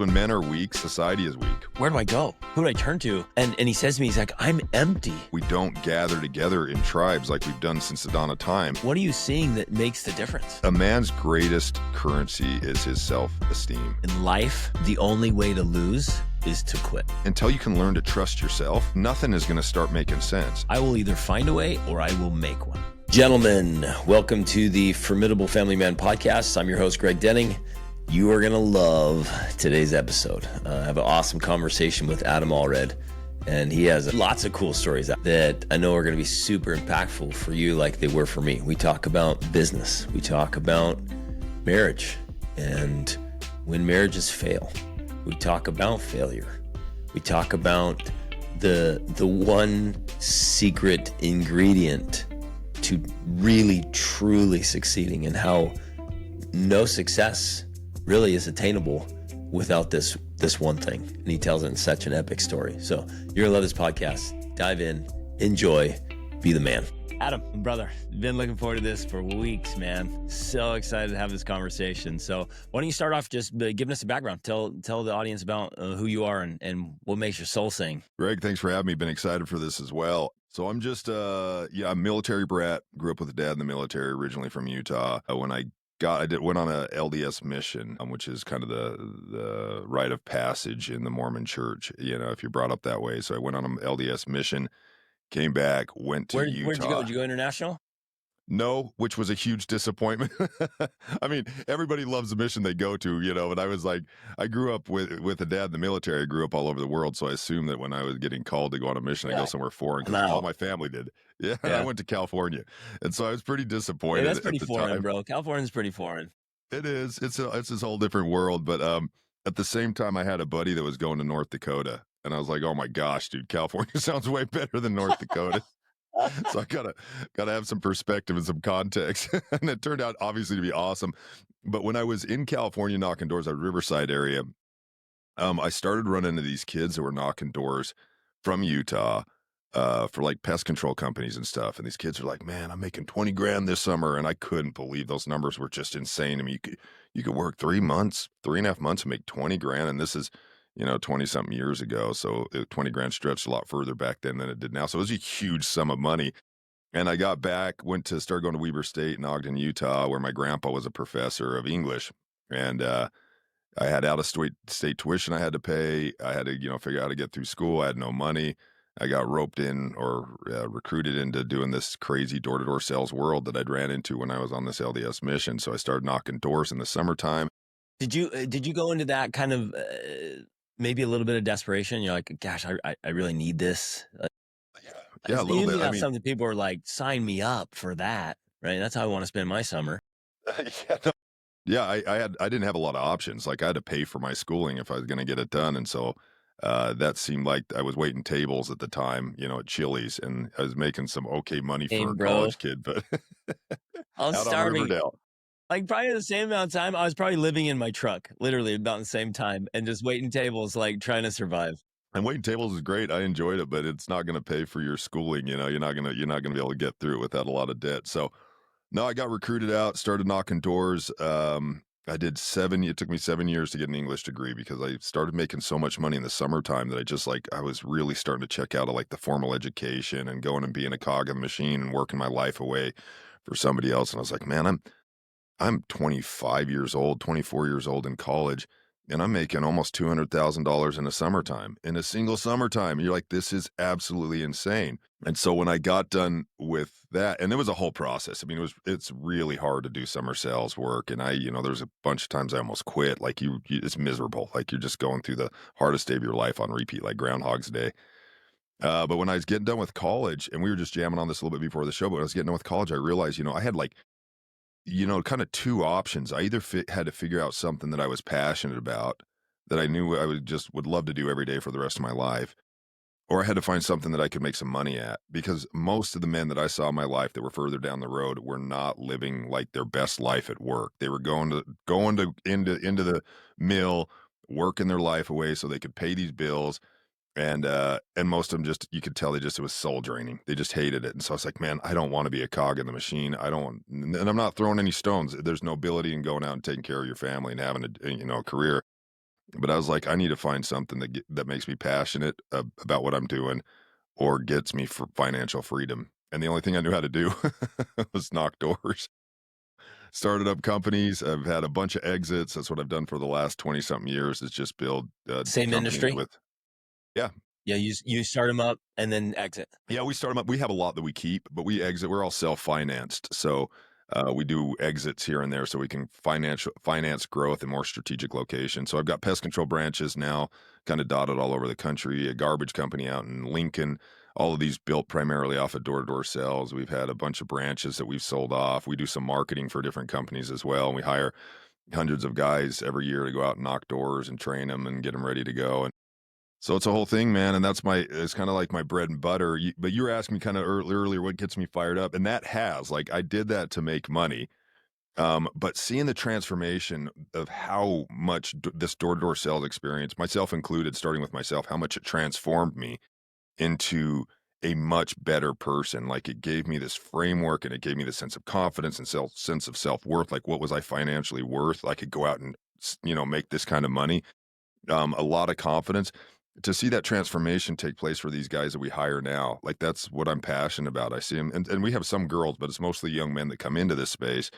When men are weak, society is weak. Where do I go? Who do I turn to? And he says to me, he's like, I'm empty. We don't gather together in tribes like we've done since the dawn of time. What are you seeing that makes the difference? A man's greatest currency is his self-esteem. In life, the only way to lose is to quit. Until you can learn to trust yourself, nothing is going to start making sense. I will either find a way or I will make one. Gentlemen, welcome to the Formidable Family Man podcast. I'm your host, Greg Denning. You are going to love today's episode. I have an awesome conversation with Adam Allred, and he has lots of cool stories that I know are going to be super impactful for you like they were for me. We talk about business. We talk about marriage and when marriages fail. We talk about failure. We talk about the one secret ingredient to really, truly succeeding and how no success really is attainable without this one thing. And he tells it in such an epic story. So you're gonna love this podcast. Dive in, enjoy, be the man. Adam, brother, been looking forward to this for weeks, man. So excited to have this conversation. So why don't you start off just giving us a background? Tell the audience about who you are and what makes your soul sing. Greg, thanks for having me. Been excited for this as well. So I'm just, I'm a military brat. Grew up with a dad in the military, originally from Utah. When I went on a LDS mission, which is kind of the rite of passage in the Mormon church, if you're brought up that way. So I went on an LDS mission, came back, went to Utah. Where'd you go? Did you go international? No, which was a huge disappointment. I mean, everybody loves the mission they go to, but I was like, I grew up with a dad in the military. I grew up all over the world. So I assumed that when I was getting called to go on a mission, I'd go somewhere foreign because all my family did. Yeah, I went to California. And so I was pretty disappointed. That's pretty foreign, bro. California's pretty foreign. It is. It's this whole different world. But at the same time, I had a buddy that was going to North Dakota. And I was like, oh my gosh, dude, California sounds way better than North Dakota. So I gotta have some perspective and some context. And it turned out obviously to be awesome. But when I was in California knocking doors at Riverside area, I started running into these kids that were knocking doors from Utah for like pest control companies and stuff. And these kids were like, man, I'm making 20 grand this summer. And I couldn't believe those numbers were just insane. I mean, you could work 3.5 months and make 20 grand. And this is 20 something years ago. So 20 grand stretched a lot further back then than it did now. So it was a huge sum of money. And I got back, started going to Weber State in Ogden, Utah, where my grandpa was a professor of English. And I had out of state tuition I had to pay. I had to, figure out how to get through school. I had no money. I got roped in or recruited into doing this crazy door-to-door sales world that I'd ran into when I was on this LDS mission. So I started knocking doors in the summertime. Did you go into that kind of maybe a little bit of desperation? You're like, gosh, I really need this. Yeah, a little bit. That's something people are like, sign me up for that, right? That's how I want to spend my summer. I didn't have a lot of options. Like I had to pay for my schooling if I was going to get it done. And so that seemed like I was waiting tables at the time, at Chili's, and I was making some okay money for a college kid, but I was starving. Like probably at the same amount of time, I was probably living in my truck, literally about the same time, and just waiting tables, like trying to survive. And waiting tables is great. I enjoyed it, but it's not going to pay for your schooling. You're not going to be able to get through it without a lot of debt. So no, I got recruited out, started knocking doors. I did it took me 7 years to get an English degree because I started making so much money in the summertime that I was really starting to check out of like the formal education and going and being a cog in the machine and working my life away for somebody else. And I was like, man, I'm 24 years old in college, and I'm making almost $200,000 in a single summertime. And you're like, this is absolutely insane. And so when I got done with that, and it was a whole process. I mean, it's really hard to do summer sales work. And there's a bunch of times I almost quit. Like it's miserable. Like you're just going through the hardest day of your life on repeat, like Groundhog's Day. But when I was getting done with college, and we were just jamming on this a little bit before the show, but when I was getting done with college, I realized, I had like, kind of two options. I either had to figure out something that I was passionate about, that I knew I would love to do every day for the rest of my life, or I had to find something that I could make some money at, because most of the men that I saw in my life that were further down the road were not living like their best life at work. They were going into the mill, working their life away so they could pay these bills. And most of them you could tell it was soul draining. They just hated it. And so I was like, man, I don't want to be a cog in the machine. And I'm not throwing any stones. There's nobility in going out and taking care of your family and having a career. But I was like, I need to find something that makes me passionate about what I'm doing or gets me for financial freedom. And the only thing I knew how to do was knock doors. Started up companies. I've had a bunch of exits. That's what I've done for the last 20 something years is just build Same companies industry? with, yeah. Yeah, you start them up and then exit. Yeah, we start them up. We have a lot that we keep, but we exit. We're all self-financed, so we do exits here and there, so we can finance growth in more strategic locations. So I've got pest control branches now, kind of dotted all over the country. A garbage company out in Lincoln. All of these built primarily off of door-to-door sales. We've had a bunch of branches that we've sold off. We do some marketing for different companies as well, and we hire hundreds of guys every year to go out and knock doors and train them and get them ready to go. So it's a whole thing, man, and it's kinda like my bread and butter. But you were asking me kinda earlier what gets me fired up, and that has, like, I did that to make money, but seeing the transformation of how much this door-to-door sales experience, myself included, starting with myself, how much it transformed me into a much better person. Like, it gave me this framework, and it gave me this sense of confidence and sense of self-worth, like, what was I financially worth? I could go out and make this kind of money, a lot of confidence. To see that transformation take place for these guys that we hire now, like, that's what I'm passionate about. I see them, and we have some girls, but it's mostly young men that come into this space,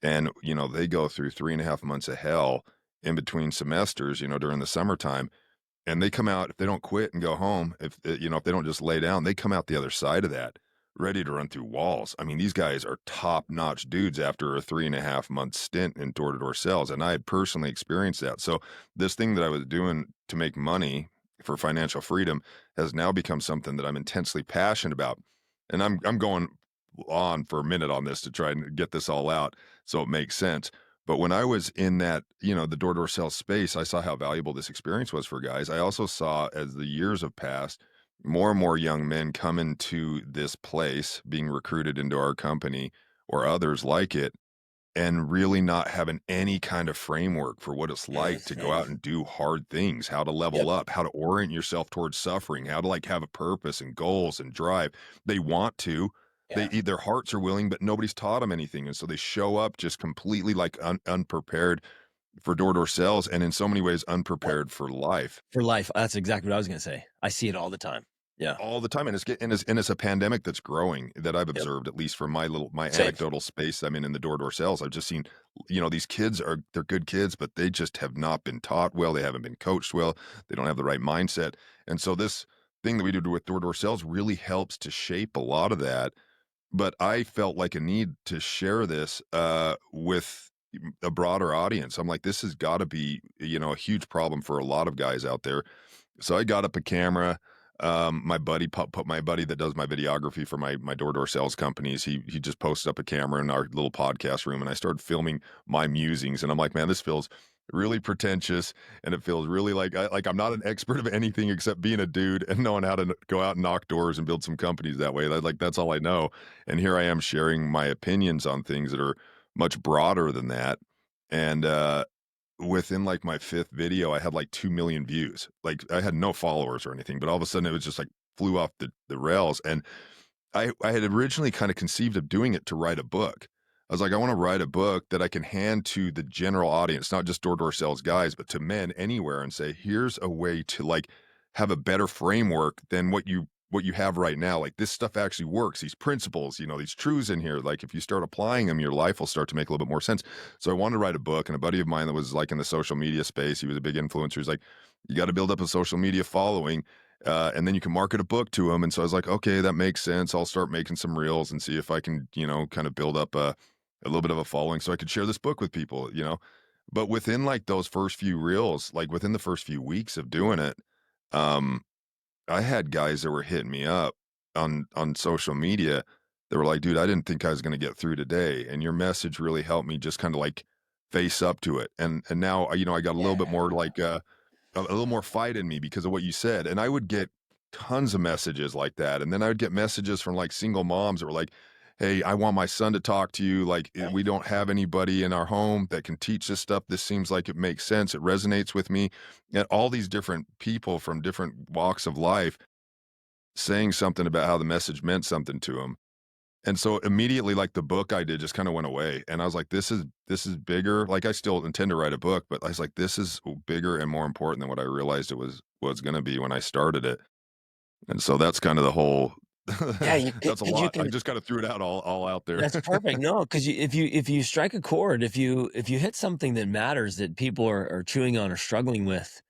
and, they go through 3.5 months of hell in between semesters, during the summertime, and they come out if they don't quit and go home, if they don't just lay down, they come out the other side of that, ready to run through walls. I mean, these guys are top-notch dudes after a 3.5 month stint in door-to-door sales, and I had personally experienced that. So, this thing that I was doing to make money for financial freedom has now become something that I'm intensely passionate about, and I'm going on for a minute on this to try and get this all out so it makes sense. But when I was in that, the door-to-door sales space, I saw how valuable this experience was for guys. I also saw, as the years have passed, more and more young men come into this place, being recruited into our company or others like it, and really not having any kind of framework for what it's like to go Mhm. out and do hard things, how to level Yep. up, how to orient yourself towards suffering, how to, like, have a purpose and goals and drive. They want to. Yeah. Their hearts are willing, but nobody's taught them anything, and so they show up just completely, like, unprepared for door-to-door sales, and in so many ways, Yep. unprepared for life. For life. That's exactly what I was gonna say. I see it all the time. Yeah. All the time, and it's a pandemic that's growing that I've Yep. observed, at least from my Same. anecdotal space I'm in the door-to-door sales. I've just seen, these kids they're good kids, but they just have not been taught well, they haven't been coached well, they don't have the right mindset, and so this thing that we do with door-to-door sales really helps to shape a lot of that, but I felt like a need to share this, with a broader audience. I'm like, "This has gotta be, a huge problem for a lot of guys out there." So I got up a camera. My buddy put my buddy that does my videography for my door-to-door sales companies. He just posted up a camera in our little podcast room, and I started filming my musings. And I'm like, man, this feels really pretentious, and it feels really like I'm not an expert of anything except being a dude and knowing how to go out and knock doors and build some companies that way. That's all I know. And here I am sharing my opinions on things that are much broader than that. And within, like, my 5th video, I had, like, 2 million views. Like, I had no followers or anything, but all of a sudden, it was just, like, flew off the rails, and I had originally kinda conceived of doing it to write a book. I was like, "I wanna write a book that I can hand to the general audience, not just door-to-door sales guys, but to men anywhere and say, 'Here's a way to, like, have a better framework than what you have right now. Like, this stuff actually works. These principles, these truths in here, like, if you start applying them, your life will start to make a little bit more sense.'" So I wanted to write a book, and a buddy of mine that was, like, in the social media space, he was a big influencer. He's like, "You gotta build up a social media following, and then you can market a book to them." And so I was like, "Okay, that makes sense. I'll start making some reels and see if I can, kind of build up a little bit of a following so I could share this book with people." But within, like, those first few reels, like, within the first few weeks of doing it, um, I had guys that were hitting me up on social media that were like, "Dude, I didn't think I was gonna get through today, and your message really helped me just kinda, like, face up to it." And now, I got a little bit more, Yeah. like, a little more fight in me because of what you said, and I would get tons of messages like that, and then I would get messages from, like, single moms that were like, "Hey, I want my son to talk to you, like, Yeah. we don't have anybody in our home that can teach this stuff. This seems like it makes sense, it resonates with me." And all these different people from different walks of life saying something about how the message meant something to them. And so immediately, like, the book I did just kinda went away, and I was like, this is bigger. Like, I still intend to write a book, but I was like, "This is bigger and more important than what I realized it was gonna be when I started it." And so that's kinda the whole Yeah, you that's a because you lot. I can. just kinda threw it out all out there. That's perfect. No, because if you strike a chord, if you hit something that matters that people are chewing on or struggling with,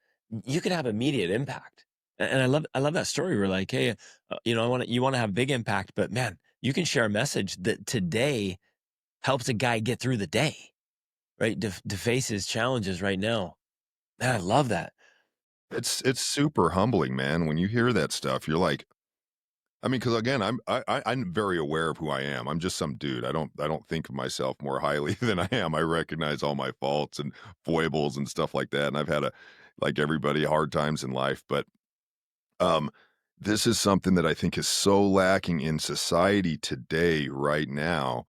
you can have immediate impact. And I love that story. We're like, hey, you want to have big impact, but man, you can share a message that today helps a guy get through the day, right? To face his challenges right now. Man, I love that. It's super humbling, man, when you hear that stuff, you're like, I mean, because again, I'm very aware of who I am. I'm just some dude. I don't think of myself more highly than I am. I recognize all my faults and foibles and stuff like that, and I've had like everybody, hard times in life, but, um, this is something that I think is so lacking in society today, right now,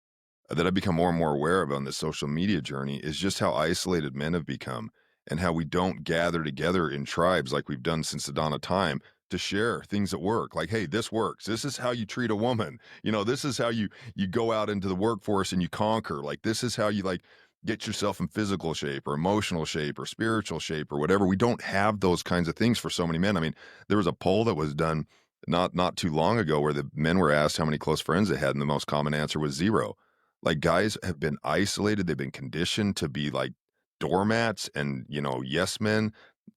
that I've become more and more aware of on this social media journey is just how isolated men have become and how we don't gather together in tribes like we've done since the dawn of time to share things at work. Like, hey, this works. This is how you treat a woman. This is how you go out into the workforce and you conquer. Like, this is how you like get yourself in physical shape or emotional shape or spiritual shape or whatever. We don't have those kinds of things for so many men. I mean, there was a poll that was done not too long ago where the men were asked how many close friends they had, and the most common answer was zero. Like, guys have been isolated, they've been conditioned to be, like, doormats and, yes men,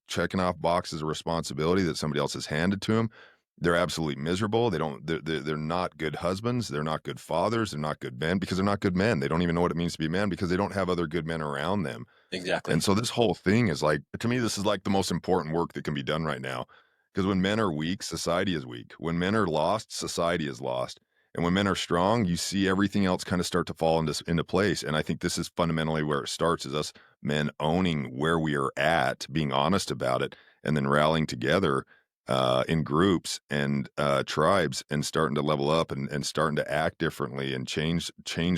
checking off boxes of responsibility that somebody else has handed to them. They're absolutely miserable, they're not good husbands, they're not good fathers, they're not good men because they're not good men. They don't even know what it means to be a man because they don't have other good men around them. And Exactly. so this whole thing is like to me, this is like the most important work that can be done right now. Because when men are weak, society is weak. When men are lost, society is lost. And when men are strong, you see everything else kind of start to fall into place. And I think this is fundamentally where it starts is us men owning where we are at, being honest about it, and then rallying together in groups and tribes and starting to level up and starting to act differently and change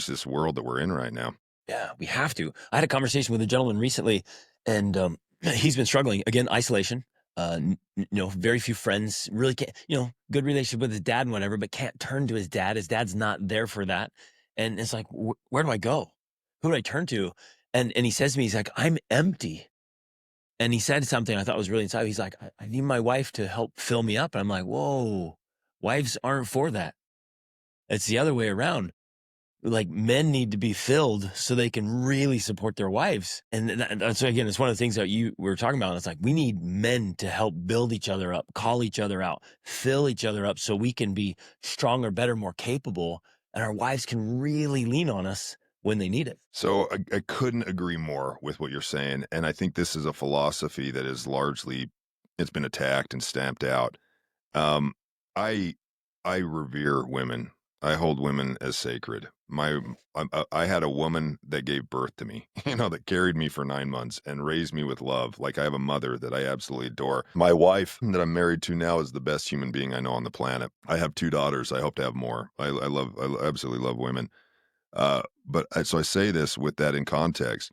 this world that we're in right now. Yeah, we have to. I had a conversation with a gentleman recently, and he's been struggling again, isolation. Very few friends. Really can't. Good relationship with his dad and whatever, but can't turn to his dad. His dad's not there for that, and it's like, where do I go? Who do I turn to? And he says to me, he's like, I'm empty. And he said something I thought was really insightful. He's like, I need my wife to help fill me up. And I'm like, whoa, wives aren't for that. It's the other way around. Like, men need to be filled so they can really support their wives. And so again, it's one of the things that you were talking about. It's like, we need men to help build each other up, call each other out, fill each other up so we can be stronger, better, more capable. And our wives can really lean on us when they need it. So I couldn't agree more with what you're saying, and I think this is a philosophy that is largely it's been attacked and stamped out. Um, I I revere women. I hold women as sacred. I had a woman that gave birth to me, that carried me for 9 months and raised me with love. Like I have a mother that I absolutely adore. My wife that I'm married to now is the best human being I know on the planet. I have two daughters. I hope to have more. I absolutely love women. So I say this with that in context.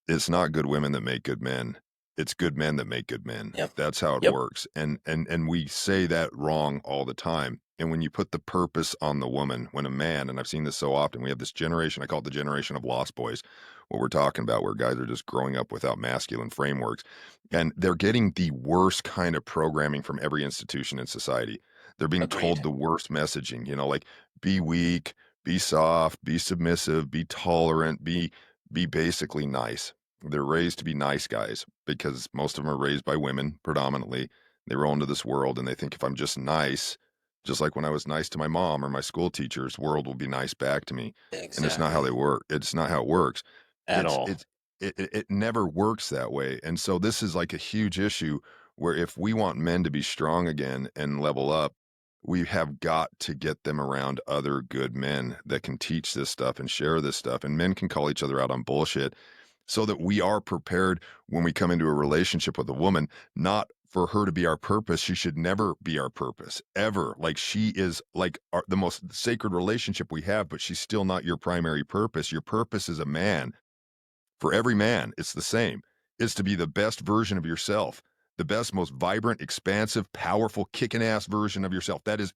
It's not good women that make good men. It's good men that make good men. Yep. That's how it Yep. works. And we say that wrong all the time. And when you put the purpose on the woman, when a man, and I've seen this so often, we have this generation, I call it the generation of lost boys, what we're talking about, where guys are just growing up without masculine frameworks. And they're getting the worst kind of programming from every institution in society. They're being told Agreed. the worst messaging, like be weak, be soft, be submissive, be tolerant, be basically nice. They're raised to be nice guys because most of them are raised by women predominantly. They roll into this world and they think if I'm just nice, just like when I was nice to my mom or my school teachers, world will be nice back to me. And it's not how Exactly. they work. It's not how it works. At It's all. it's it never works that way. And so this is like a huge issue where if we want men to be strong again and level up, we have got to get them around other good men that can teach this stuff and share this stuff. And men can call each other out on bullshit so that we are prepared when we come into a relationship with a woman, not for her to be our purpose. She should never be our purpose, ever. Like she is like the most sacred relationship we have, but she's still not your primary purpose. Your purpose as a man, for every man, it's the same. It's to be the best version of yourself, the best, most vibrant, expansive, powerful, kicking ass version of yourself. That is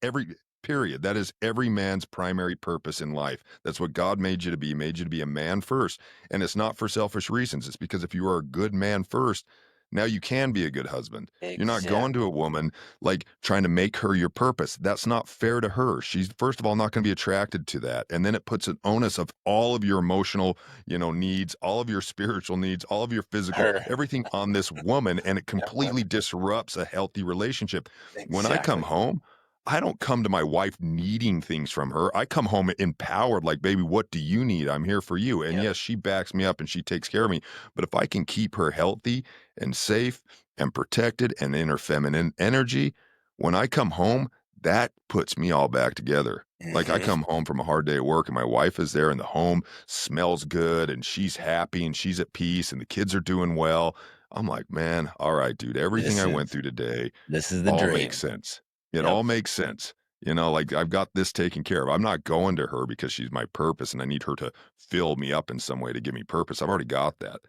period. That is every man's primary purpose in life. That's what God made you to be. He made you to be a man first. And it's not for selfish reasons. It's because if you are a good man first, now you can be a good husband. You're not going to a Exactly. woman like trying to make her your purpose. That's not fair to her. She's first of all not going to be attracted to that. And then it puts an onus of all of your emotional, needs, all of your spiritual needs, all of your physical, Her. everything on this woman, and it Yep. completely disrupts a healthy relationship. When I come Exactly. home, I don't come to my wife needing things from her. I come home empowered, like, baby, what do you need? I'm here for you. And Yep. yes, she backs me up and she takes care of me. But if I can keep her healthy and safe and protected and in her feminine energy, when I come home, that puts me all back together. Like I Mhm. come home from a hard day at work and my wife is there and the home smells good and she's happy and she's at peace and the kids are doing well. I'm like, man, all right, dude, everything This I is went through today this is the all makes dream. sense. It Yep. all makes sense. Like I've got this taken care of. I'm not going to her because she's my purpose and I need her to fill me up in some way to give me purpose. I've already got that.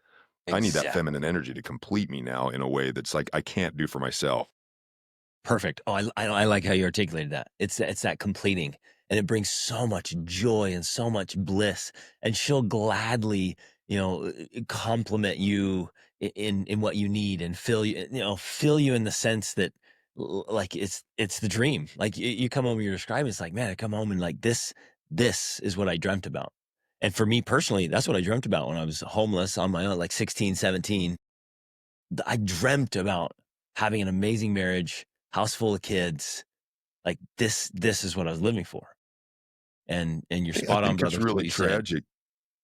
I need that Exactly. feminine energy to complete me now in a way that's like I can't do for myself. Perfect. Oh, I like how you articulated that. It's that completing, and it brings so much joy and so much bliss, and she'll gladly, compliment you in what you need and fill you in the sense that like it's the dream. Like you come home, you're describing, it's like, man, I come home and like this is what I dreamt about. And for me personally, that's what I dreamt about when I was homeless on my own, like 16, 17. I dreamt about having an amazing marriage, house full of kids. Like this is what I was living for. And you're I spot on, think it's brother, for what really you said. tragic.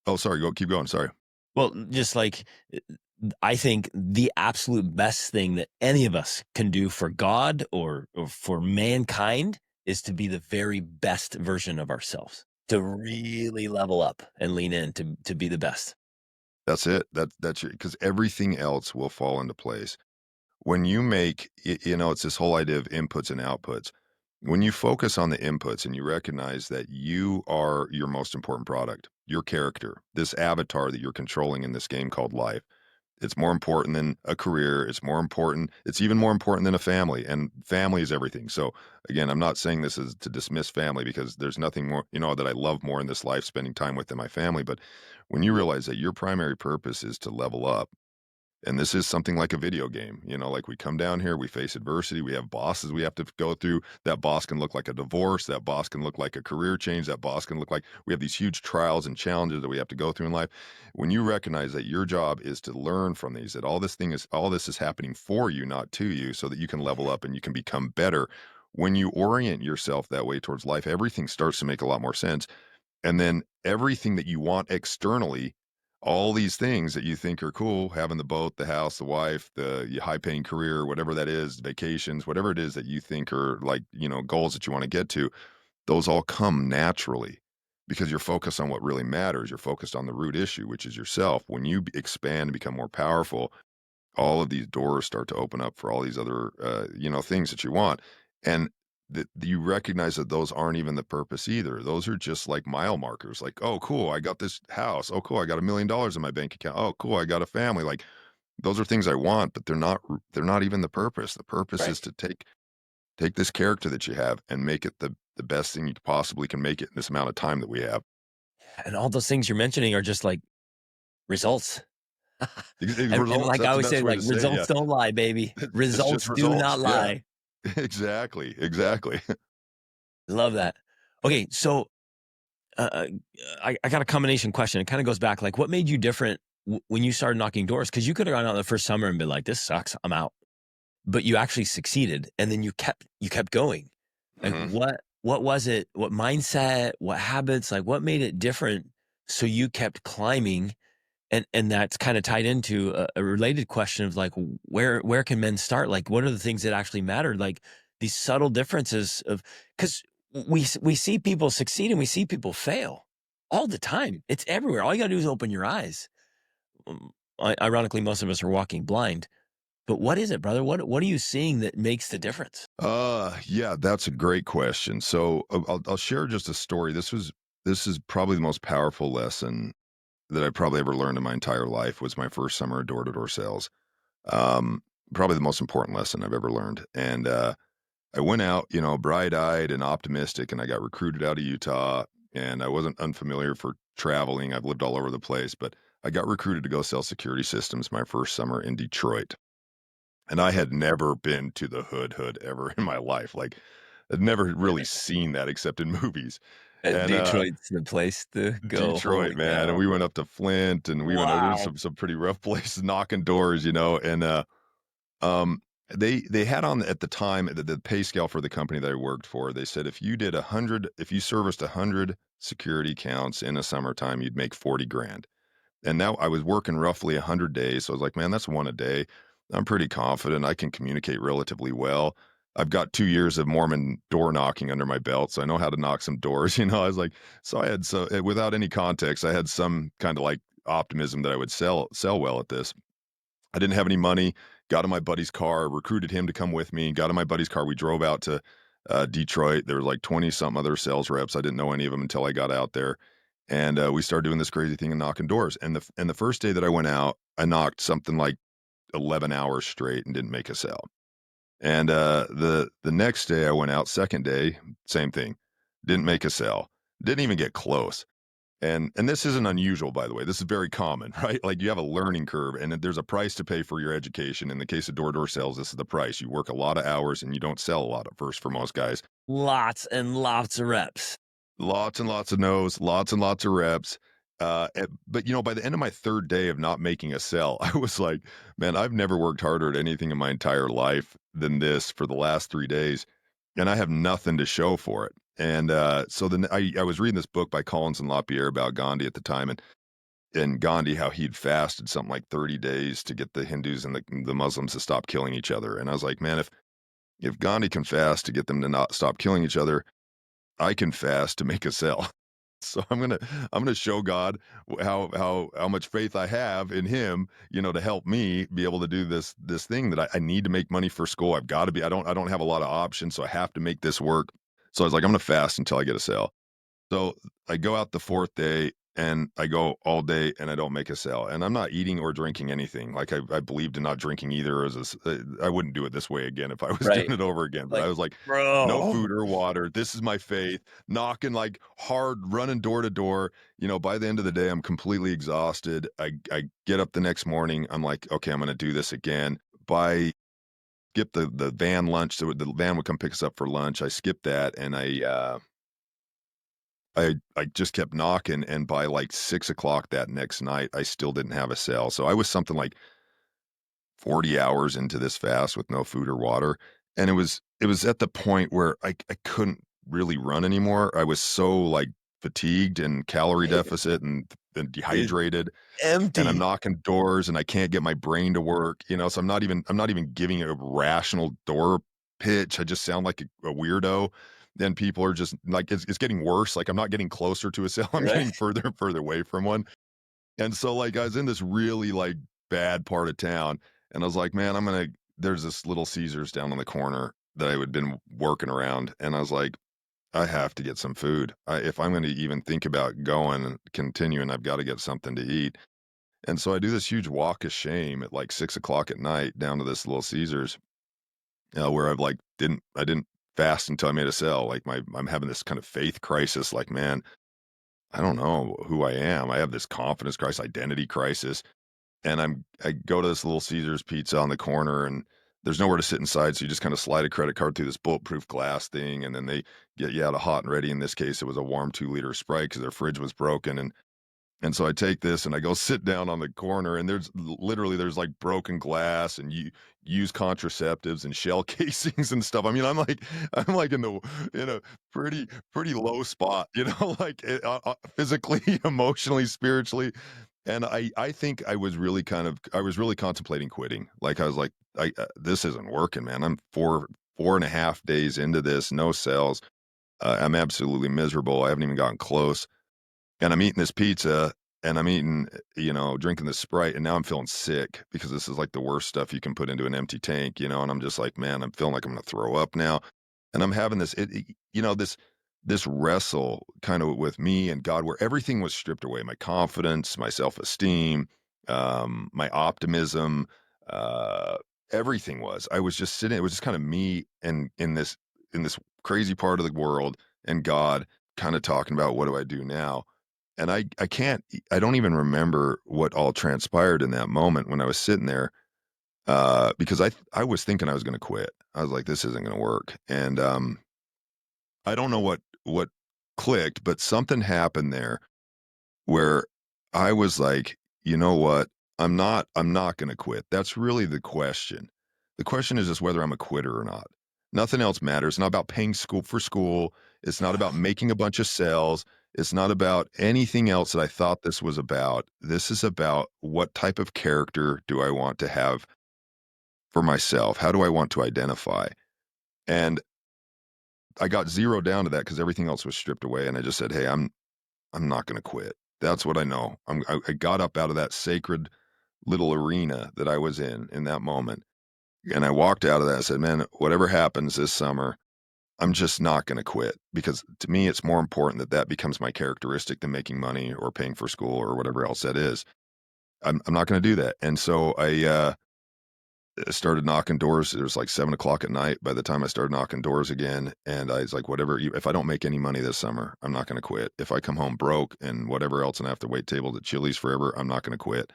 Oh, sorry, keep going. Sorry. Well, just like I think the absolute best thing that any of us can do for God or for mankind is to be the very best version of ourselves. To really level up and lean in to be the best. That's it. That's because everything else will fall into place. When you make, it's this whole idea of inputs and outputs. When you focus on the inputs and you recognize that you are your most important product, your character, this avatar that you're controlling in this game called life, it's more important than a career. It's more important. It's even more important than a family, and family is everything. So again, I'm not saying this is to dismiss family because there's nothing more, that I love more in this life, spending time with than my family. But when you realize that your primary purpose is to level up, and this is something like a video game, like we come down here, we face adversity, we have bosses we have to go through. That boss can look like a divorce, that boss can look like a career change, that boss can look like we have these huge trials and challenges that we have to go through in life. When you recognize that your job is to learn from these, that all this is happening for you, not to you, so that you can level Mhm. up and you can become better. When you orient yourself that way towards life, everything starts to make a lot more sense. And then everything that you want externally, all these things that you think are cool, having the boat, the house, the wife, the high paying career, whatever that is, vacations, whatever it is that you think are like, goals that you want to get to, those all come naturally because you're focused on what really matters. You're focused on the root issue, which is yourself. When you expand and become more powerful, all of these doors start to open up for all these other things that you want, and that you recognize that those aren't even the purpose either. Those are just like mile markers, like, oh cool, I got this house. Oh cool, I got $1 million in my bank account. Oh cool, I got a family. Like those are things I want, but they're not even the purpose. The purpose Right. is to take this character that you have and make it the best thing you possibly can make it in this amount of time that we have. And all those things you're mentioning are just like results. And Results, like I that's the always best say, way like to say it. results Yeah. don't lie, baby. It's just Results do results. not Yeah. lie. Exactly. Love that. Okay, so uh, uh, I got a combination question. It kind of goes back, like, what made you different when you started knocking doors? Because you could have gone out the first summer and been like, "This sucks, I'm out," but you actually succeeded, and then you kept going. Like, Mhm. what was it? What mindset? What habits? Like, what made it different? So you kept climbing, and that's kind of tied into a related question of like, where can men start? Like, what are the things that actually matter? Like these subtle differences of because we see people succeed and we see people fail all the time. It's everywhere. All you got to do is open your eyes. Um, Ironically, most of us are walking blind. But what is it, brother? What are you seeing that makes the difference? Yeah, that's a great question. So I'll share just a story. This is probably the most powerful lesson that I probably ever learned in my entire life. Was my first summer door to door sales. Um, Probably the most important lesson I've ever learned. And I went out, bright-eyed and optimistic, and I got recruited out of Utah, and I wasn't unfamiliar for traveling. I've lived all over the place, but I got recruited to go sell security systems my first summer in Detroit. And I had never been to the hood ever in my life. Like, I'd never really seen that except in movies. And, Detroit's the place to go. Detroit, Holy man, and cow. we went up to Flint, and we went there's Wow. some pretty rough places knocking doors, and, um, they had on at the time, the pay scale for the company that I worked for, they said if you serviced 100 security counts in a summertime, you'd make 40 grand. And now I was working roughly 100 days, so I was like, "Man, that's 1 a day. I'm pretty confident I can communicate relatively well. I've got 2 years of Mormon door knocking under my belt, so I know how to knock some doors," I was like without any context, I had some kinda, like, optimism that I would sell well at this. I didn't have any money, got in my buddy's car, recruited him to come with me, got in my buddy's car, we drove out to, Detroit. There were, like, 20-something other sales reps, I didn't know any of them until I got out there, and, we started doing this crazy thing and knocking doors, and the first day that I went out, I knocked something like 11 hours straight and didn't make a sale, and, the next day I went out, second day, same thing, didn't make a sale, didn't even get close. And this isn't unusual, by the way. This is very common, right? Like, you have a learning curve, and then there's a price to pay for your education. In the case of door-to-door sales, this is the price. You work a lot of hours, and you don't sell a lot at first for most guys. Lots and lots of reps. Lots and lots of no's, lots and lots of reps. But, by the end of my 3rd day of not making a sell, I was like, "Man, I've never worked harder at anything in my entire life than this for the last 3 days, and I have nothing to show for it." And, so then I was reading this book by Collins and LaPierre about Gandhi at the time, and Gandhi, how he'd fasted something like 30 days to get the Hindus and the Muslims to stop killing each other, and I was like, "Man, if Gandhi can fast to get them to not stop killing each other, I can fast to make a sale." So I'm gonna show God how much faith I have in him, to help me be able to do this thing that I need to make money for school. I've got to be I don't have a lot of options, so I have to make this work. So I was like, I'm gonna fast until I get a sale. So I go out the 4th day and I go all day and I don't make a sale. And I'm not eating or drinking anything. Like I believed in not drinking either. I wouldn't do it this way again if I was doing Right. it over again. But I Like, was like, no bro. food or water. This is my faith. Knocking like hard, running door to door. By the end of the day, I'm completely exhausted. I get up the next morning. I'm like, okay, I'm gonna do this again. By skip the van lunch, so the van would come pick us up for lunch. I skipped that and I just kept knocking, and by, like, 6 o'clock that next night, I still didn't have a sale, so I was something like 40 hours into this fast with no food or water, and it was at the point where I couldn't really run anymore. I was so, like, fatigued and calorie deficit and It's dehydrated, and I'm empty. knocking doors, and I can't get my brain to work, so I'm not even giving a rational door pitch. I just sound like a weirdo. Then people are just like, it's getting worse. Like, I'm not getting closer to a sale. I'm Right. getting further and further away from one. And so, like, I was in this really, like, bad part of town, and I was like, "Man, there's this Little Caesars down on the corner that I had been working around," and I was like, "I have to get some food. If I'm gonna even think about going and continuing, I've gotta get something to eat." And so I do this huge walk of shame at, like, 6 o'clock at night down to this Little Caesars, where I didn't fast until I made a sale. Like, I'm having this kind of faith crisis, like, "Man, I don't know who I am." I have this confidence crisis, identity crisis, and I go to this Little Caesars Pizza on the corner, and there's nowhere to sit inside, so you just kinda slide a credit card through this bulletproof glass thing, and then they get you out a hot and ready. In this case, it was a warm 2-liter Sprite because their fridge was broken, and so I take this and I go sit down on the corner, and there's like broken glass and use contraceptives and shell casings and stuff. I mean, I'm like in a pretty low spot, like physically, emotionally, spiritually. And I think I was really contemplating quitting. Like, I was like, this isn't working, man. I'm 4.5 days into this, no sales. I'm absolutely miserable. I haven't even gotten close, and I'm eating this pizza, and I'm eating, drinking this Sprite, and now I'm feeling sick because this is like the worst stuff you can put into an empty tank, and I'm just like, man, I'm feeling like I'm gonna throw up now. And I'm having this wrestle kind of with me and God, where everything was stripped away. My confidence, my self-esteem, my optimism, uh, everything was. I was just sitting, it was just kind of me and in this in this crazy part of the world and God kind of talking about what do I do now? And I can't I don't even remember what all transpired in that moment when I was sitting there, because I was thinking I was gonna quit. I was like, "This isn't gonna work." And, I don't know what clicked, but something happened there where I was like, "You know what? I'm not gonna quit." That's really the question. The question is just whether I'm a quitter or not. Nothing else matters. It's not about paying school for school. It's not about making a bunch of sales. It's not about anything else that I thought this was about. This is about what type of character do I want to have for myself? How do I want to identify? And I got zeroed down to that because everything else was stripped away, and I just said, "Hey, I'm not gonna quit." That's what I know. I got up out of that sacred little arena that I was in that moment, and I walked out of that and said, "Man, whatever happens this summer, I'm just not gonna quit," because to me, it's more important that that becomes my characteristic than making money or paying for school or whatever else that is. I'm not gonna do that, and so I started knocking doors. It was like 7 o'clock at night by the time I started knocking doors again, and I was like, "Whatever you if I don't make any money this summer, I'm not gonna quit. If I come home broke and whatever else and I have to wait tables at Chili's forever, I'm not gonna quit."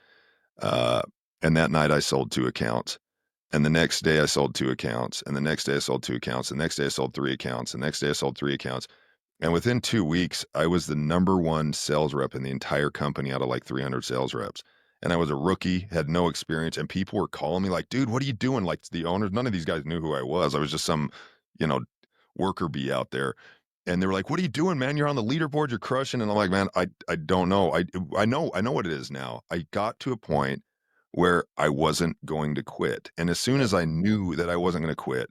Uh, and that night I sold 2 accounts, and the next day I sold 2 accounts, and the next day I sold 2 accounts, the next day I sold 3 accounts, the next day I sold 3 accounts, and within 2 weeks, I was the number 1 sales rep in the entire company out of, like, 300 sales reps, and I was a rookie, had no experience, and people were calling me like, "Dude, what are you doing?" Like, the owners none of these guys knew who I was. I was just some, you know, worker bee out there, and they were like, "What are you doing, man? You're on the leaderboard, you're crushing," and I'm like, "Man, I don't know. I know what it is now." I got to a point where I wasn't going to quit, and as soon as I knew that I wasn't gonna quit,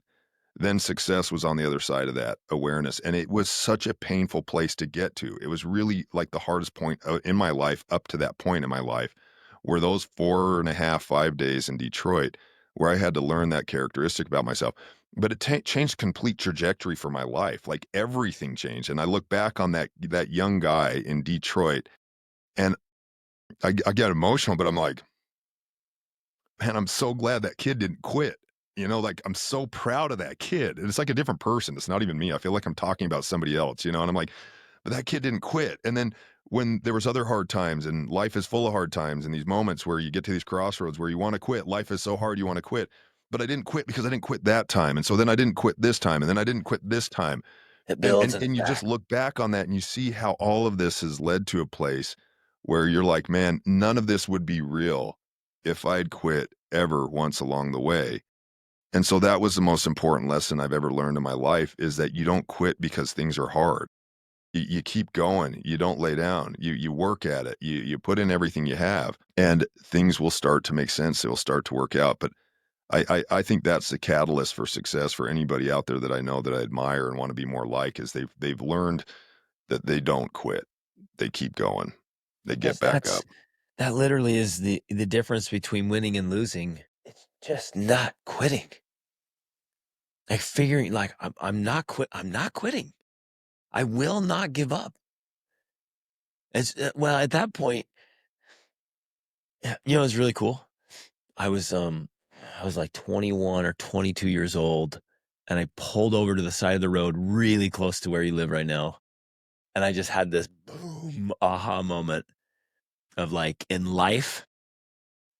then success was on the other side of that awareness, and it was such a painful place to get to. It was really, like, the hardest point, in my life up to that point in my life, were those 4.5, 5 days in Detroit where I had to learn that characteristic about myself. But it changed complete trajectory for my life, like, everything changed, and I look back on that young guy in Detroit, and I get emotional, but I'm like, man, I'm so glad that kid didn't quit. Like, I'm so proud of that kid. And it's like a different person. It's not even me. I feel like I'm talking about somebody else, and I'm like, but that kid didn't quit. And then when there was other hard times, and life is full of hard times, and these moments where you get to these crossroads where you want to quit, life is so hard you want to quit. But I didn't quit because I didn't quit that time. And so then I didn't quit this time. And then I didn't quit this time. It And builds and and and you just stack. look back on that and you see how all of this has led to a place where you're like, "Man, none of this would be real if I'd quit ever once along the way." And so that was the most important lesson I've ever learned in my life, is that you don't quit because things are hard. You keep going. You don't lay down. You work at it. You put in everything you have, and things will start to make sense. It will start to work out. But I think that's the catalyst for success for anybody out there that I know that I admire and want to be more like, is they've learned that they don't quit. They keep going. They get Because back up. that literally is the difference between winning and losing. It's just not quitting. Like figuring like I'm not quitting. I will not give up. Well, at that point, yeah, it's really cool. I was I was like 21 or 22 years old, and I pulled over to the side of the road really close to where you live right now. And I just had this boom aha moment of like, in life,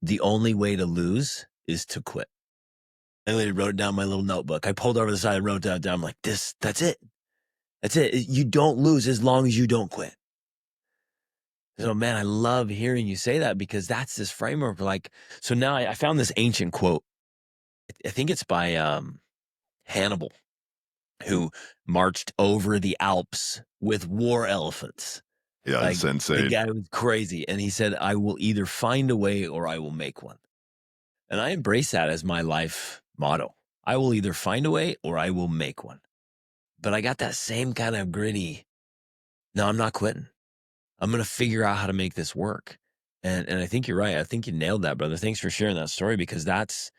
the only way to lose is to quit. I literally wrote it down in my little notebook. I pulled over the side and wrote that down. I'm like, that's it. That's it. You don't lose as long as you don't quit. So, man, I love hearing you say that, because that's this framework. Like, so now I found this ancient quote. I think it's by Hannibal, who marched over the Alps with war elephants. Yeah, Like, it's the insane. guy was crazy. And he said, I will either find a way or I will make one. And I embrace that as my life motto. I will either find a way or I will make one. But I got that same kind of gritty, no, I'm not quitting. I'm going to figure out how to make this work. And I think you're right. I think you nailed that, brother. Thanks for sharing that story, because that's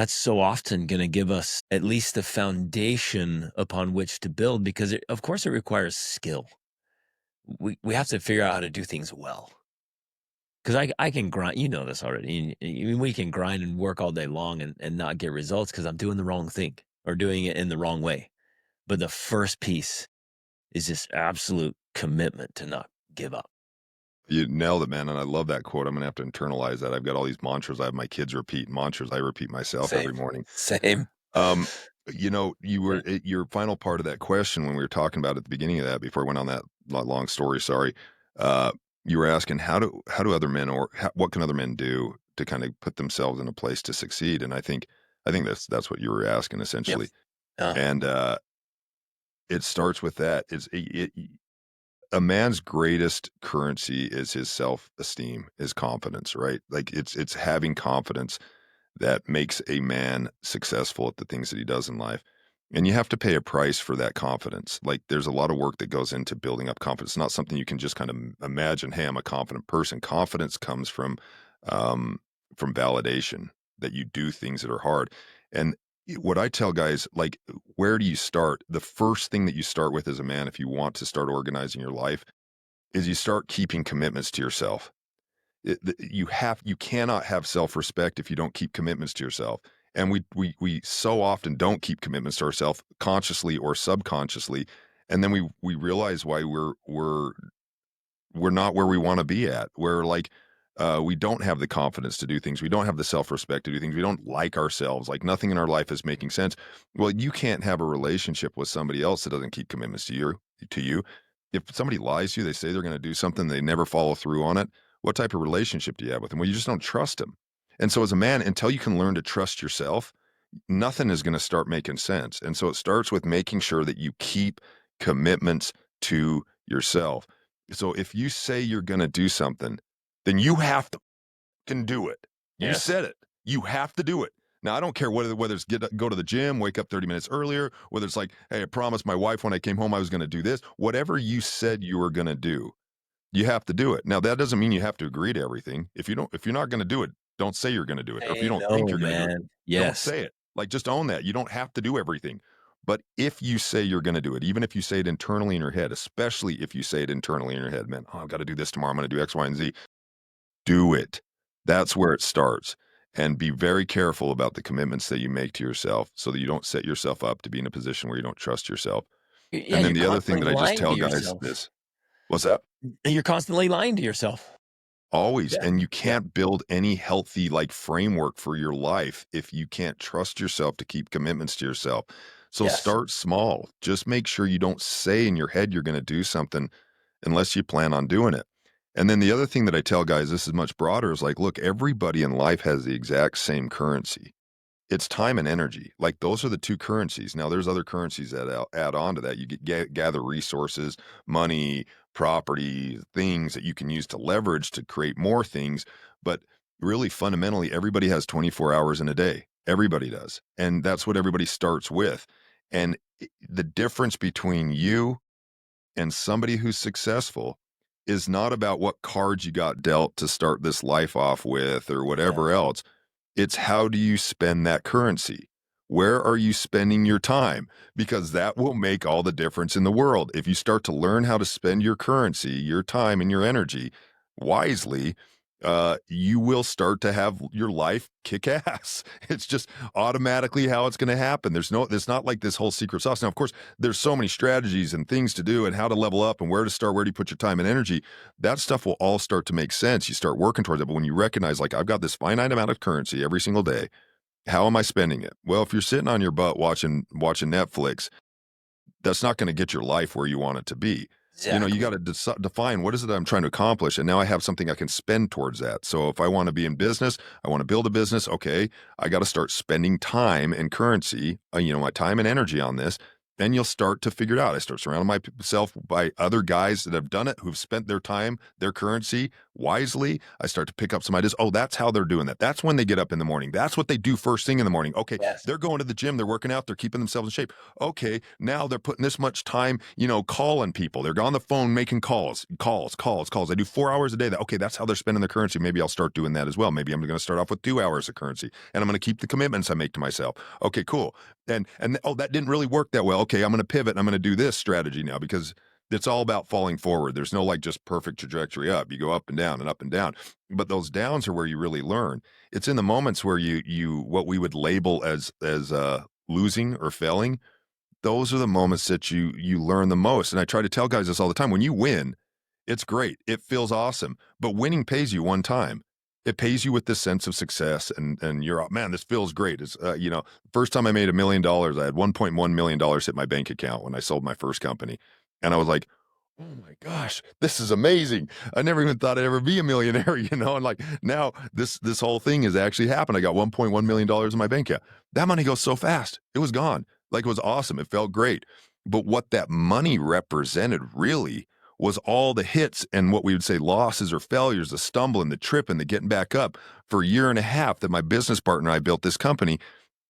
so often going to give us at least the foundation upon which to build, because of course it requires skill. We have to figure out how to do things well. Because I can grind, this already. We can grind and work all day long and not get results because I'm doing the wrong thing or doing it in the wrong way. But the first piece is this absolute commitment to not give up. You nailed it, man, and I love that quote. I'm gonna have to internalize that. I've got all these mantras. I have my kids repeat mantras. I repeat myself Same, every morning. same. Um, you Yeah. were your final part of that question when we were talking about at the beginning of that, before I went on that long story, sorry. Uh, you were asking how do other men, or what can other men do to kind of put themselves in a place to succeed? And I think that's what you were asking Yep. essentially. Uh, And it starts with that. A man's greatest currency is his self-esteem, his confidence, right? Like it's having confidence that makes a man successful at the things that he does in life. And you have to pay a price for that confidence. Like there's a lot of work that goes into building up confidence. It's not something you can just kind of imagine, hey, I'm a confident person. Confidence comes um, from validation, that you do things that are hard. And what I tell guys, like, where do you start? The first thing that you start with as a man, if you want to start organizing your life, is you start keeping commitments to yourself. You cannot have self-respect if you don't keep commitments to yourself. And we so often don't keep commitments to ourselves, consciously or subconsciously, and then we realize why we're not where we want to be at. We're like, we don't have the confidence to do things. We don't have the self-respect to do things. We don't like ourselves. Like nothing in our life is making sense. Well, you can't have a relationship with somebody else that doesn't keep commitments to you. If somebody lies to you, they say they're going to do something, they never follow through on it. What type of relationship do you have with them? Well, you just don't trust them. And so as a man, until you can learn to trust yourself, nothing is going to start making sense. And so it starts with making sure that you keep commitments to yourself. So if you say you're going to do something, then you have to can do it. You yes. said it. You have to do it. Now, I don't care whether it's go to the gym, wake up 30 minutes earlier, whether it's like, hey, I promised my wife when I came home I was going to do this. Whatever you said you were going to do, you have to do it. Now, that doesn't mean you have to agree to everything. If you're not going to do it, don't say you're going to do it. Or if you I don't think know, you're going to do it, man. don't Yes. say it. Like, just own that. You don't have to do everything. But if you say you're going to do it, even if you say it internally in your head, especially if you say it internally in your head, man, oh, I've got to do this tomorrow. I'm going to do X, Y, and Z. Do it. That's where it starts. And be very careful about the commitments that you make to yourself so that you don't set yourself up to be in a position where you don't trust yourself. Yeah, And then you're the other thing constantly that I just lying to tell guys yourself. is, what's that? You're constantly lying to yourself. Always. Yeah. And you Yeah. can't build any healthy like framework for your life if you can't trust yourself to keep commitments to yourself. So Yes. start small. Just make sure you don't say in your head you're going to do something unless you plan on doing it. And then the other thing that I tell guys, this is much broader, is like, look, everybody in life has the exact same currency. It's time and energy. Like those are the two currencies. Now there's other currencies that add on to that. You gather resources, money, property, things that you can use to leverage to create more things. But really fundamentally, everybody has 24 hours in a day. Everybody does. And that's what everybody starts with. And the difference between you and somebody who's successful is not about what cards you got dealt to start this life off with or Yeah. whatever else. It's how do you spend that currency? Where are you spending your time? Because that will make all the difference in the world. If you start to learn how to spend your currency, your time, and your energy wisely, you will start to have your life kick ass. It's just automatically how it's going to happen. It's not like this whole secret sauce. Now, of course, there's so many strategies and things to do and how to level up and where to start, where do you put your time and energy. That stuff will all start to make sense. You start working towards it. But when you recognize, like, I've got this finite amount of currency every single day, how am I spending it? Well, if you're sitting on your butt watching Netflix, that's not going to get your life where you want it to be. You got Exactly. to define what is it I'm trying to accomplish. And now I have something I can spend towards that. So if I want to be in business, I want to build a business. Okay. I got to start spending time and currency, my time and energy on this. Then you'll start to figure it out. I start surrounding myself by other guys that have done it, who've spent their time, their currency wisely. I start to pick up some ideas. Oh, that's how they're doing that. That's when they get up in the morning. That's what they do first thing in the morning. Okay. Yes. They're going to the gym. They're working out. They're keeping themselves in shape. Okay, now they're putting this much time, calling people. They're on the phone making calls. They do 4 hours a day. Okay, that's how they're spending their currency. Maybe I'll start doing that as well. Maybe I'm going to start off with 2 hours of currency, and I'm going to keep the commitments I make to myself. Okay, cool. And oh, that didn't really work that well. Okay, I'm going to pivot. And I'm going to do this strategy now because it's all about falling forward. There's no like just perfect trajectory up. You go up and down and up and down. But those downs are where you really learn. It's in the moments where you what we would label as losing or failing. those are the moments that you learn the most. And I try to tell guys this all the time. When you win, it's great. It feels awesome. But winning pays you one time. It pays you with this sense of success, and you're, man, this feels great. It's first time I made $1 million, I had $1.1 million hit my bank account when I sold my first company. And I was like, oh my gosh, this is amazing. I never even thought I'd ever be a millionaire, and like now this whole thing has actually happened. I got $1.1 million in my bank account. That money goes so fast. It was gone. Like, it was awesome. It felt great. But what that money represented really was all the hits and what we would say losses or failures, the stumbling, the tripping, the getting back up for a year and a half that my business partner and I built this company.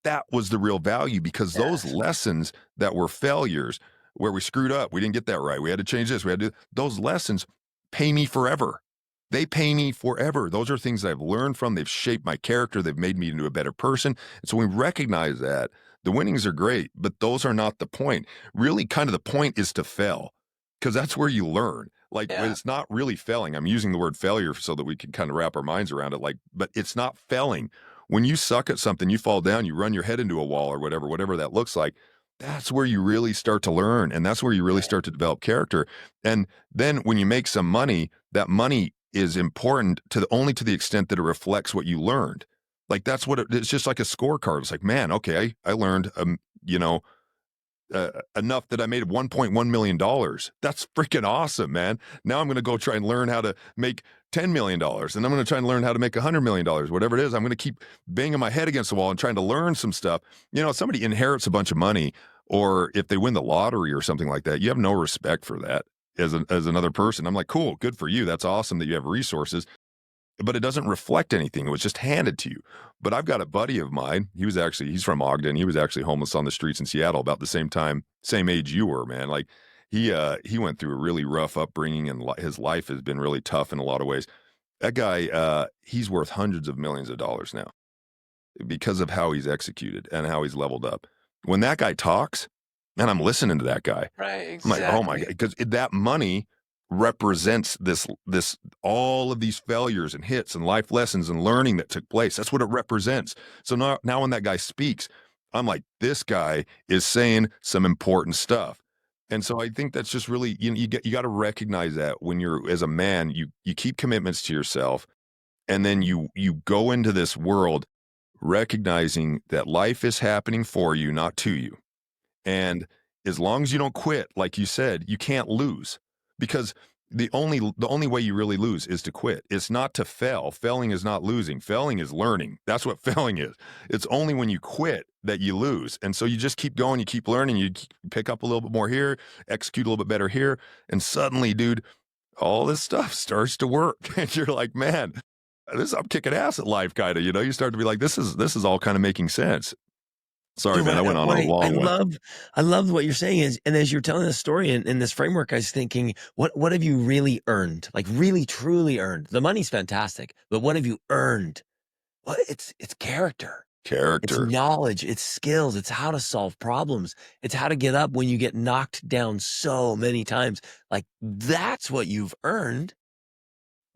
That was the real value, because those Yes. lessons that were failures, where we screwed up, we didn't get that right, we had to change this, we had to, those lessons pay me forever. They pay me forever. Those are things that I've learned from. They've shaped my character. They've made me into a better person. And so we recognize that the winnings are great, but those are not the point. Really, kind of the point is to fail, because that's where you learn. Like, when Yeah. it's not really failing. I'm using the word failure so that we can kind of wrap our minds around it. Like, but it's not failing. When you suck at something, you fall down, you run your head into a wall or whatever that looks like. That's where you really start to learn, and that's where you really start to develop character. And then when you make some money, that money is important only to the extent that it reflects what you learned. Like, that's what it's just like a scorecard. It's like, man, okay, I learned, enough that I made $1.1 million. That's freaking awesome, man. Now I'm going to go try and learn how to make $10 million, and I'm going to try and learn how to make $100 million, whatever it is. I'm going to keep banging my head against the wall and trying to learn some stuff. If somebody inherits a bunch of money, or if they win the lottery or something like that, you have no respect for that as another person. I'm like, cool, good for you. That's awesome that you have resources, but it doesn't reflect anything. It was just handed to you. But I've got a buddy of mine. He's from Ogden. He was actually homeless on the streets in Seattle about the same time, same age you were, man. Like, he went through a really rough upbringing, and his life has been really tough in a lot of ways. That guy, he's worth hundreds of millions of dollars now because of how he's executed and how he's leveled up. When that guy talks, and I'm listening to that guy, Right. I'm like, oh my Exactly. God, because that money represents this all of these failures and hits and life lessons and learning that took place. That's what it represents. So now when that guy speaks, I'm like, this guy is saying some important stuff. And so I think that's just really, you got to recognize that when you're, as a man, you keep commitments to yourself, and then you go into this world recognizing that life is happening for you, not to you. And as long as you don't quit, like you said, you can't lose, because the only way you really lose is to quit. It's not to fail. Failing is not losing. Failing is learning. That's what failing is. It's only when you quit that you lose. And so you just keep going, you keep learning, you pick up a little bit more here, execute a little bit better here, and suddenly, dude, all this stuff starts to work. And you're like, man, I'm kicking ass at life, kind of. You start to be like, this is all kind of making sense. Sorry, You're man, I right went on on a point. long one. I love what you're saying is, and as you're telling this story in this framework, I was thinking, what have you really earned? Like, really, truly earned? The money's fantastic, but what have you earned? Well, it's character. It's Character. knowledge, it's skills, it's how to solve problems. It's how to get up when you get knocked down so many times. Like, that's what you've earned.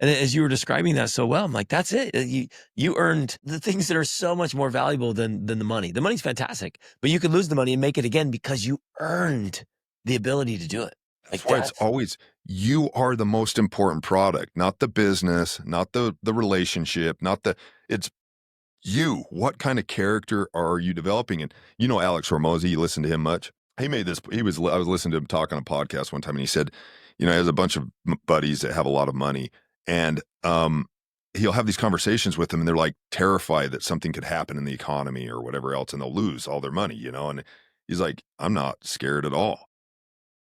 And as you were describing that so well, I'm like, that's it. You earned the things that are so much more valuable than the money. The money's fantastic, but you could lose the money and make it again because you earned the ability to do it. Like, That's why it's always, you are the most important product, not the business, not the relationship, it's you. What kind of character are you developing? And Alex Hormozy, you listen to him much? I was listening to him talk on a podcast one time, and he said, he has a bunch of buddies that have a lot of money, and he'll have these conversations with them, and they're like terrified that something could happen in the economy or whatever else, and they'll lose all their money, and he's like, I'm not scared at all.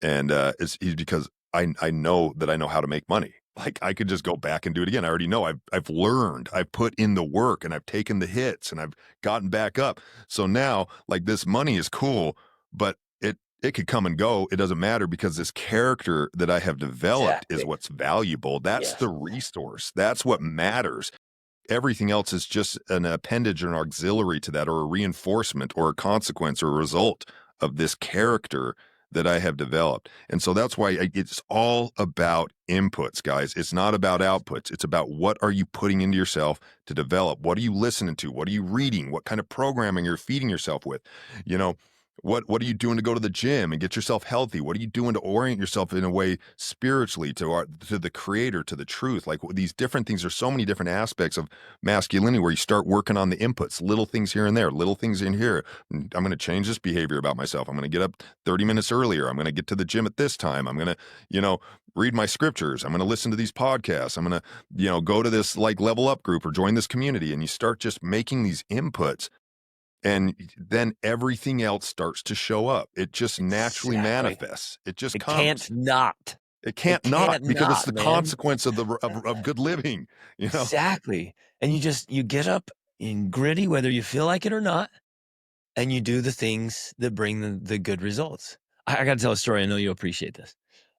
And he's because I know that I know how to make money. Like, I could just go back and do it again. I already know. I've learned. I've put in the work, and I've taken the hits, and I've gotten back up. So now, like, this money is cool, but it could come and go. It doesn't matter, because this character that I have developed is exactly. what's valuable. That's Yes. the resource. That's what matters. Everything else is just an appendage or an auxiliary to that, or a reinforcement or a consequence or a result of this character that I have developed. And so that's why it's all about inputs, guys. It's not about outputs. It's about, what are you putting into yourself to develop? What are you listening to? What are you reading? What kind of programming you're feeding yourself with? You know, What are you doing to go to the gym and get yourself healthy? What are you doing to orient yourself in a way spiritually to the creator, to the truth? Like these different things. There's so many different aspects of masculinity where you start working on the inputs, little things here and there, little things in here. I'm going to change this behavior about myself. I'm going to get up 30 minutes earlier. I'm going to get to the gym at this time. I'm going to, you know, read my scriptures. I'm going to listen to these podcasts. I'm going to, go to this like level up group or join this community. And you start just making these inputs, and then everything else starts to show up. It just naturally Exactly. manifests. It just It can't comes. not. It It can't not, can't because it's not, the man. consequence of good living, you know? Exactly. And you get up in gritty, whether you feel like it or not, and you do the things that bring the good results. I got to tell a story. I know you'll appreciate this.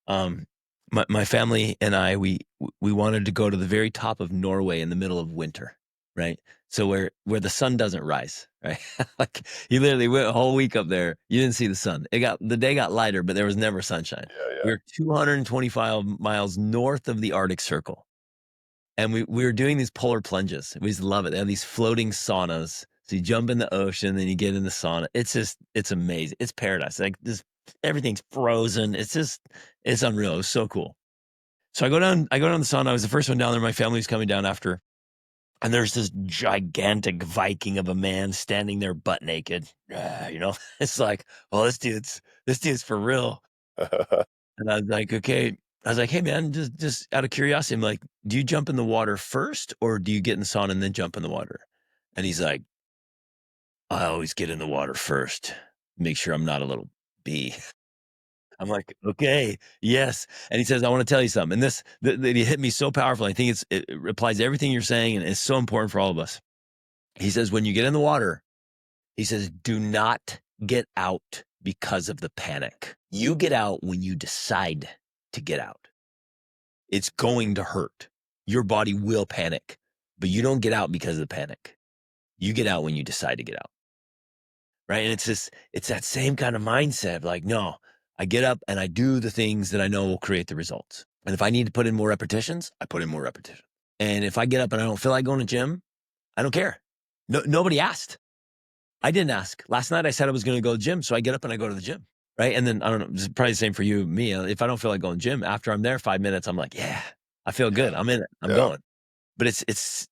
Um, my family and I, we wanted to go to the very top of Norway in the middle of winter, right? So where the sun doesn't rise, right? Like you literally went a whole week up there. You didn't see the sun. The day got lighter, but there was never sunshine. Yeah, yeah. We were 225 miles north of the Arctic Circle. And we were doing these polar plunges. We just love it. They have these floating saunas. So you jump in the ocean, then you get in the sauna. It's amazing. It's paradise. Like this, everything's frozen. It's unreal. It was so cool. So I go down the sauna. I was the first one down there. My family was coming down after. And there's this gigantic Viking of a man standing there butt naked. It's like, well, this dude's for real. And I was like, okay. I was like, hey man, just out of curiosity, I'm like, do you jump in the water first or do you get in the sauna and then jump in the water? And he's like, I always get in the water first. Make sure I'm not a little bee. I'm like, okay, yes. And he says, I want to tell you something. And it hit me so powerful. I think it applies to everything you're saying, and it's so important for all of us. He says, when you get in the water, he says, do not get out because of the panic. You get out when you decide to get out. It's going to hurt. Your body will panic, but you don't get out because of the panic. You get out when you decide to get out. Right. And it's that same kind of mindset. Like, no, I get up and I do the things that I know will create the results. And if I need to put in more repetitions, I put in more repetitions. And if I get up and I don't feel like going to the gym, I don't care. No, nobody asked. I didn't ask. Last night I said I was going to go to the gym. So I get up and I go to the gym. Right. And then I don't know, it's probably the same for you, me. If I don't feel like going to the gym after I'm there 5 minutes, I'm like, yeah, I feel good. I'm in it. I'm Yeah. going. But it's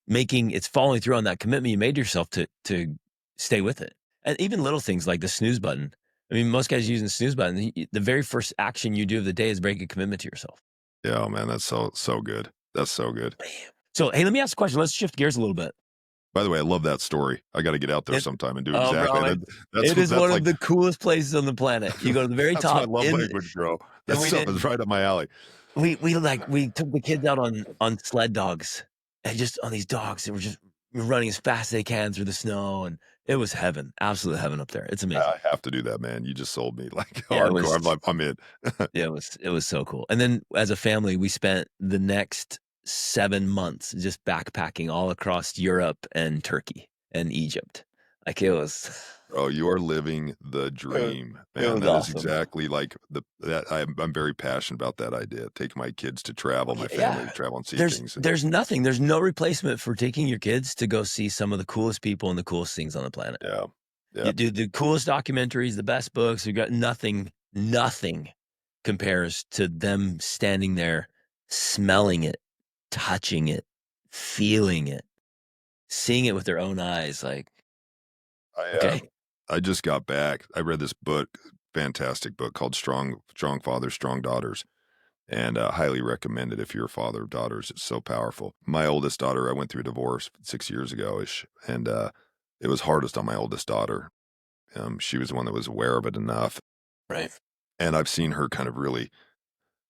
following through on that commitment you made to yourself to stay with it. And even little things like the snooze button. I mean, most guys using the snooze button, the very first action you do of the day is break a commitment to yourself. Yeah, man, that's so good. That's so good. So, hey, let me ask a question. Let's shift gears a little bit. By the way, I love that story. I gotta get out there sometime and do Oh, exactly bro, that. That's it is that's one like of the coolest places on the planet. You go to the very that's my top. love language, bro. That And we stuff did. is right up my alley. We took the kids out on sled dogs, and just on these dogs that were running as fast as they can through the snow, and it was heaven, absolute heaven up there. It's amazing. I have to do that, man. You just sold me like Yeah, it hardcore. was I'm like, I'm in. yeah, it was so cool. And then as a family, we spent the next 7 months just backpacking all across Europe and Turkey and Egypt. Like it was Bro, you are living the dream, it man. was That is awesome. exactly like that I'm very passionate about that idea. Take my kids to travel, my family to Yeah. travel and see There's things. there's nothing, there's no replacement for taking your kids to go see some of the coolest people and the coolest things on the planet. Yeah. Yeah. You do the coolest documentaries, the best books. You got nothing compares to them standing there, smelling it, touching it, feeling it, seeing it with their own eyes. Like, I okay, I just got back. I read this book, fantastic book called Strong Fathers, Strong Daughters, and highly recommend it if you're a father of daughters. It's so powerful. My oldest daughter, I went through a divorce 6 years ago ish, and it was hardest on my oldest daughter. She was the one that was aware of it enough, right? and I've seen her kind of really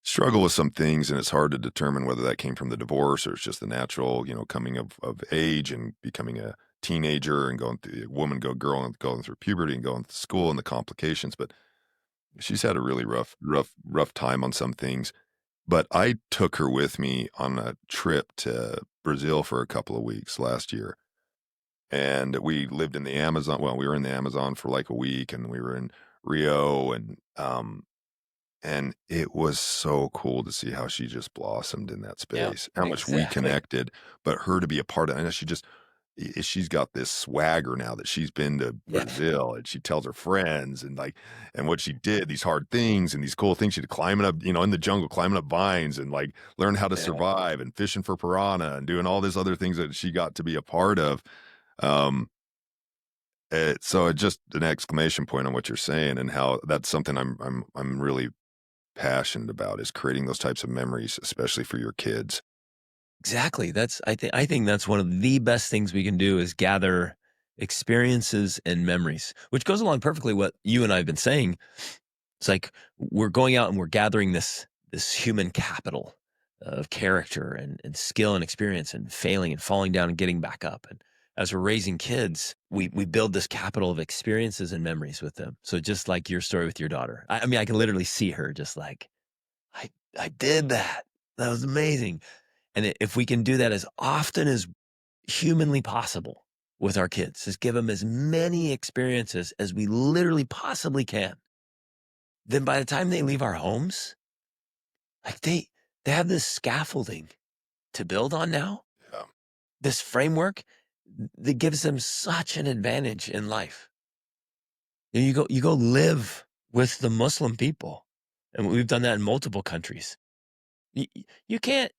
struggle with some things, and it's hard to determine whether that came from the divorce or it's just the natural, coming of age and becoming a teenager and going through girl and going through puberty and going to school and the complications. But she's had a really rough time on some things. But I took her with me on a trip to Brazil for a couple of weeks last year. And we lived in the Amazon. Well, we were in the Amazon for like a week, and we were in Rio, and it was so cool to see how she just blossomed in that Yeah, space, how much we exactly. connected, but her to be a part of it. I know she just she's got this swagger now that she's been to Yeah. Brazil, and she tells her friends and like, and what she did, these hard things and these cool things. She did climbing up, in the jungle, climbing up vines and like learn how to Yeah. survive and fishing for piranha and doing all these other things that she got to be a part of. Um, so it just an exclamation point on what you're saying and how that's something I'm really passionate about is creating those types of memories, especially for your kids. Exactly. I think that's one of the best things we can do is gather experiences and memories, which goes along perfectly what you and I have been saying. It's like we're going out and we're gathering this human capital of character and skill and experience and failing and falling down and getting back up. And as we're raising kids, we build this capital of experiences and memories with them. So just like your story with your daughter, I mean, I can literally see her just like, I I did that. That was amazing. And if we can do that as often as humanly possible with our kids, just give them as many experiences as we literally possibly can, then by the time they leave our homes, like they have this scaffolding to build on now, Yeah. this framework that gives them such an advantage in life. And you go live with the Muslim people, and we've done that in multiple countries. You, you can't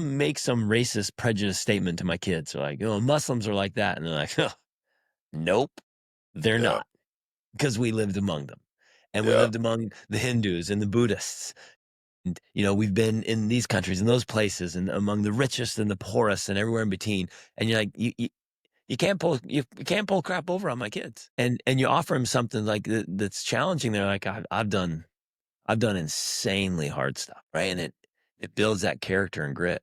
make some racist prejudice statement to my kids. They're like, Muslims are like that, and they're like, nope, they're Yeah. not, because we lived among them, and we Yeah. lived among the Hindus and the Buddhists. And, we've been in these countries and those places, and among the richest and the poorest, and everywhere in between. And you're like, you can't pull crap over on my kids, and you offer them something like that's challenging. They're like, I've done insanely hard stuff, right? And it builds that character and grit.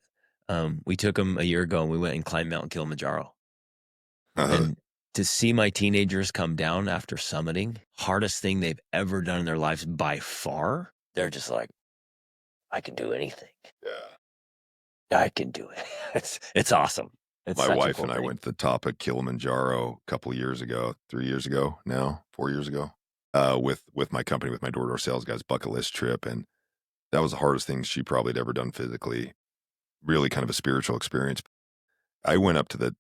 We took them a year ago and we went and climbed Mount Kilimanjaro. Uh-huh. And to see my teenagers come down after summiting, hardest thing they've ever done in their lives by far, they're just like, I can do anything. Yeah. I can do it. It's awesome. It's My such a wife cool and I thing. went to the top of Kilimanjaro a couple of years ago, 3 years ago now, 4 years ago, with my company, with my door-to-door sales guys, bucket list trip, and that was the hardest thing she probably had ever done physically, really kind of a spiritual experience. I went up to the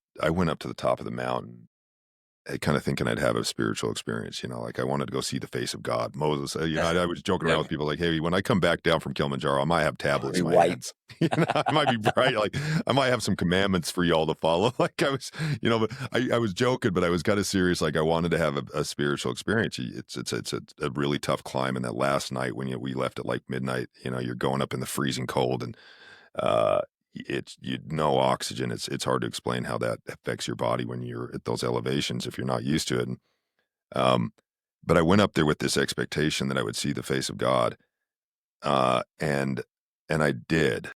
top of the mountain, kind of thinking I'd have a spiritual experience, like I wanted to go see the face of God. Moses, I was joking around Yeah. with people like, hey, when I come back down from Kilimanjaro, I might have tablets Be in my white. hands. I might be bright. Like I might have some commandments for y'all to follow. Like I was, but I was joking, but I was kind of serious. Like I wanted to have a spiritual experience. It's a really tough climb. And that last night when we left at like midnight, you're going up in the freezing cold and, uh, it's no oxygen. It's hard to explain how that affects your body when you're at those elevations if you're not used to it. And, um, but I went up there with this expectation that I would see the face of God, and I did,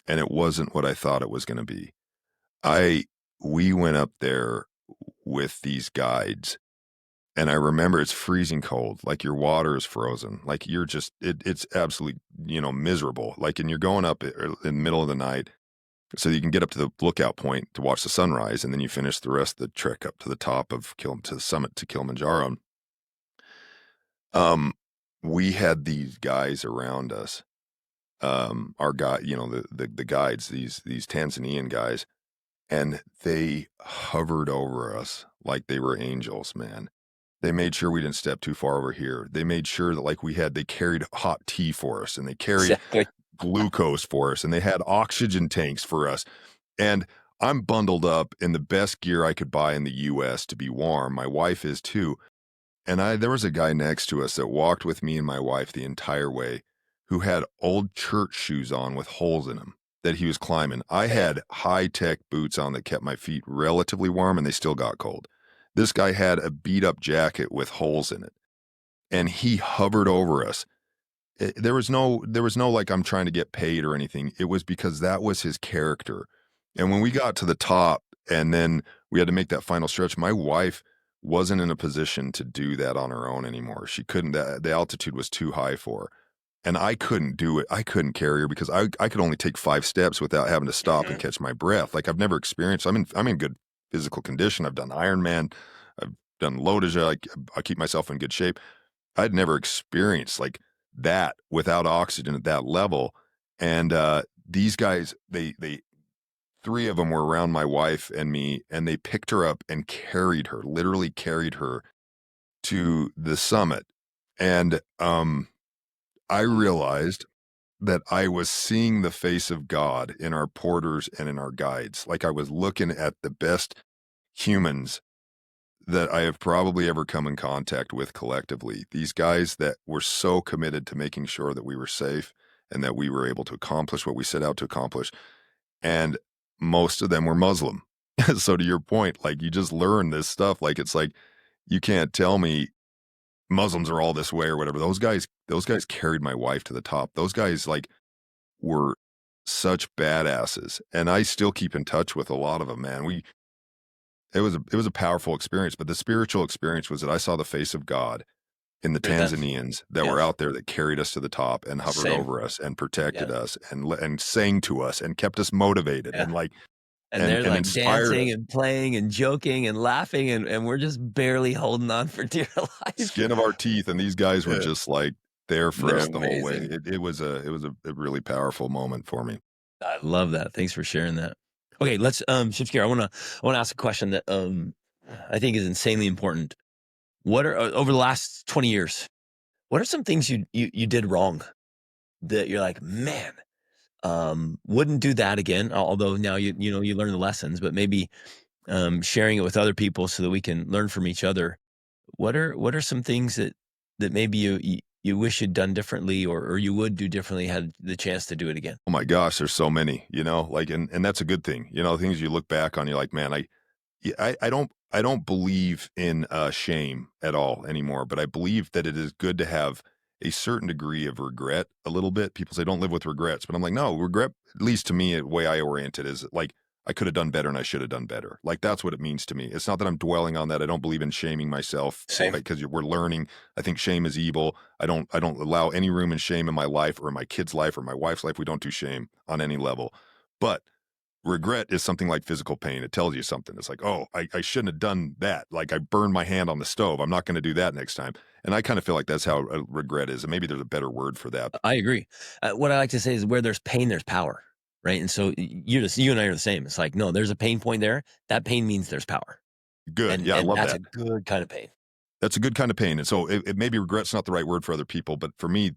and it wasn't what I thought it was going to be. We went up there with these guides, and I remember it's freezing cold, like your water is frozen, like you're just it's absolutely miserable, like, and you're going up in the middle of the night. So you can get up to the lookout point to watch the sunrise, and then you finish the rest of the trek up to the top of to the summit to Kilimanjaro. Um, we had these guys around us. Our guy, the guides, these Tanzanian guys, and they hovered over us like they were angels, man. They made sure we didn't step too far over here. They made sure that they carried hot tea for us, and they carried Exactly. glucose for us, and they had oxygen tanks for us. And I'm bundled up in the best gear I could buy in the US to be warm. My wife is too. And there was a guy next to us that walked with me and my wife the entire way who had old church shoes on with holes in them that he was climbing. I had high-tech boots on that kept my feet relatively warm and they still got cold. This guy had a beat-up jacket with holes in it, and he hovered over us. There was no like I'm trying to get paid or anything. It was because that was his character. And when we got to the top and then we had to make that final stretch, my wife wasn't in a position to do that on her own anymore. She couldn't, the altitude was too high for her. And I couldn't do it. I couldn't carry her because I could only take 5 steps without having to stop and catch my breath. Like I've never experienced. I'm in good physical condition. I've done Ironman. I've done Lotus. I keep myself in good shape. I'd never experienced like that without oxygen at that level. And these guys, they 3 of them were around my wife and me, and they picked her up and carried her, literally carried her to the summit. And, I realized that I was seeing the face of God in our porters and in our guides. Like, I was looking at the best humans that I have probably ever come in contact with collectively. These guys that were so committed to making sure that we were safe and that we were able to accomplish what we set out to accomplish. And most of them were Muslim. So to your point, like, you just learn this stuff. Like, it's like, you can't tell me Muslims are all this way or whatever. Those guys carried my wife to the top. Those guys, like, were such badasses, and I still keep in touch with a lot of them, man. It was a powerful experience, but the spiritual experience was that I saw the face of God in the Hear that? Tanzanians that Yeah. were out there that carried us to the top and hovered Same. over us and protected Yeah. us and sang to us and kept us motivated Yeah. and, like, And they're and like inspired dancing us. and playing and joking and laughing, and we're just barely holding on for dear life. Skin of our teeth, and these guys were Yeah. just, like, there for They're us the whole way. amazing. It was a really powerful moment for me. I love that. Thanks for sharing that. Okay, let's shift gear. I wanna ask a question that I think is insanely important. What are over the last 20 years, what are some things you did wrong that you're like, man, wouldn't do that again? Although now you learn the lessons, but maybe sharing it with other people so that we can learn from each other. What are some things that maybe you wish you'd done differently, or you would do differently had the chance to do it again? Oh my gosh, there's so many, like, and that's a good thing. Things you look back on, you're like, man, yeah, I don't believe in shame at all anymore, but I believe that it is good to have a certain degree of regret a little bit. People say don't live with regrets, but I'm like, no, regret, at least to me, the way I orient it is like I could have done better and I should have done better. Like, that's what it means to me. It's not that I'm dwelling on that. I don't believe in shaming myself, Same. like, because we're learning. I think shame is evil. I don't allow any room in shame in my life or in my kid's life or my wife's life. We don't do shame on any level. But regret is something like physical pain. It tells you something. It's like, oh, I shouldn't have done that. Like, I burned my hand on the stove. I'm not going to do that next time. And I kind of feel like that's how regret is. And maybe there's a better word for that. I agree. What I like to say is where there's pain, there's power, right? And so you and I are the same. It's like, no, there's a pain point there. That pain means there's power, Good. and Yeah, I and love that's that. a good kind of pain. That's a good kind of pain. And so it maybe regret's not the right word for other people, but for me,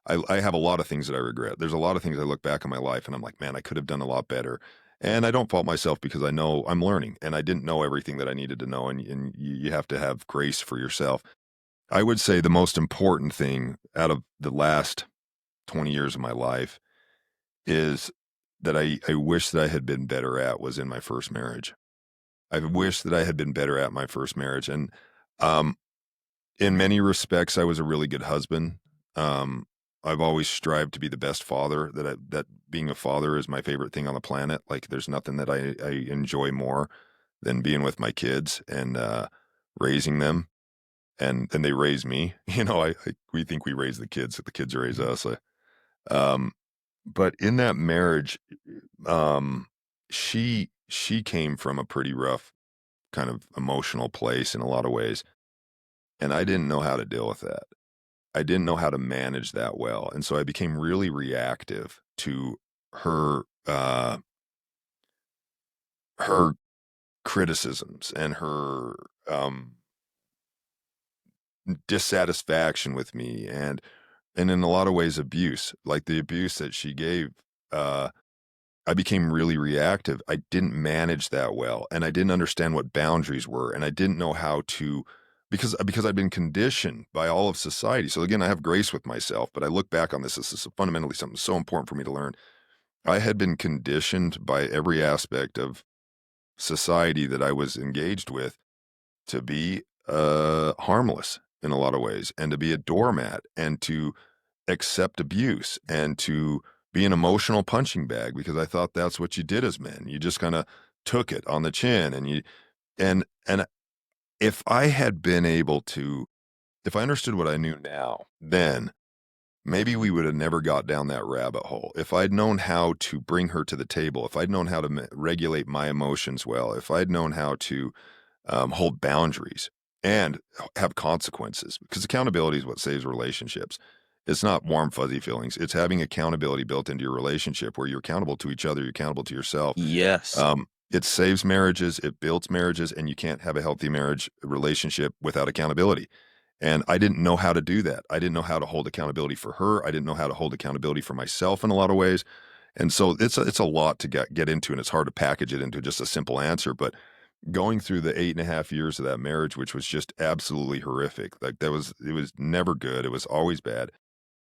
I have a lot of things that I regret. There's a lot of things I look back on my life and I'm like, man, I could have done a lot better. And I don't fault myself because I know I'm learning and I didn't know everything that I needed to know. And you have to have grace for yourself. I would say the most important thing out of the last 20 years of my life is that I wish that I had been better at was in my first marriage. I wish that I had been better at my first marriage. And um, in many respects, I was a really good husband. Um, I've always strived to be the best father. That being a father is my favorite thing on the planet. Like, there's nothing that I enjoy more than being with my kids and raising them, and they raise me. We think we raise the kids, the kids raise us. Um, but in that marriage, um, she came from a pretty rough kind of emotional place in a lot of ways, and I didn't know how to deal with that. I didn't know how to manage that well, and so I became really reactive to her her criticisms and her dissatisfaction with me, and in a lot of ways abuse, like the abuse that she gave. Uh, I became really reactive. I didn't manage that well, and I didn't understand what boundaries were, and I didn't know how to because I'd been conditioned by all of society. So again, I have grace with myself, but I look back on this is fundamentally something so important for me to learn. I had been conditioned by every aspect of society that I was engaged with to be harmless in a lot of ways, and to be a doormat, and to accept abuse, and to be an emotional punching bag because I thought that's what you did as men. You just kind of took it on the chin, and if I had been able to, if I understood what I knew now, then maybe we would have never got down that rabbit hole. If I'd known how to bring her to the table, if I'd known how to regulate my emotions well, if I'd known how to hold boundaries and have consequences, because accountability is what saves relationships. It's not warm, fuzzy feelings. It's having accountability built into your relationship where you're accountable to each other, you're accountable to yourself. Yes. It saves marriages, it builds marriages, and you can't have a healthy marriage relationship without accountability. And I didn't know how to do that. I didn't know how to hold accountability for her. I didn't know how to hold accountability for myself in a lot of ways. And so it's a lot to get into, and it's hard to package it into just a simple answer. But going through the 8.5 years of that marriage, which was just absolutely horrific, like it was never good. It was always bad.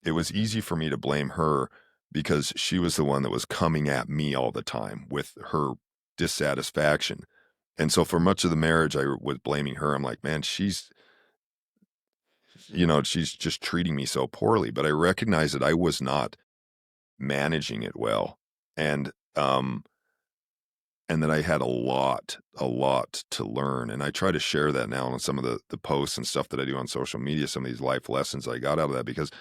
It was easy for me to blame her because she was the one that was coming at me all the time with her dissatisfaction. And so for much of the marriage, I was blaming her. I'm like, man, she's just treating me so poorly. But I recognized that I was not managing it well. And, um, and that I had a lot to learn. And I try to share that now on some of the posts and stuff that I do on social media, some of these life lessons I got out of that because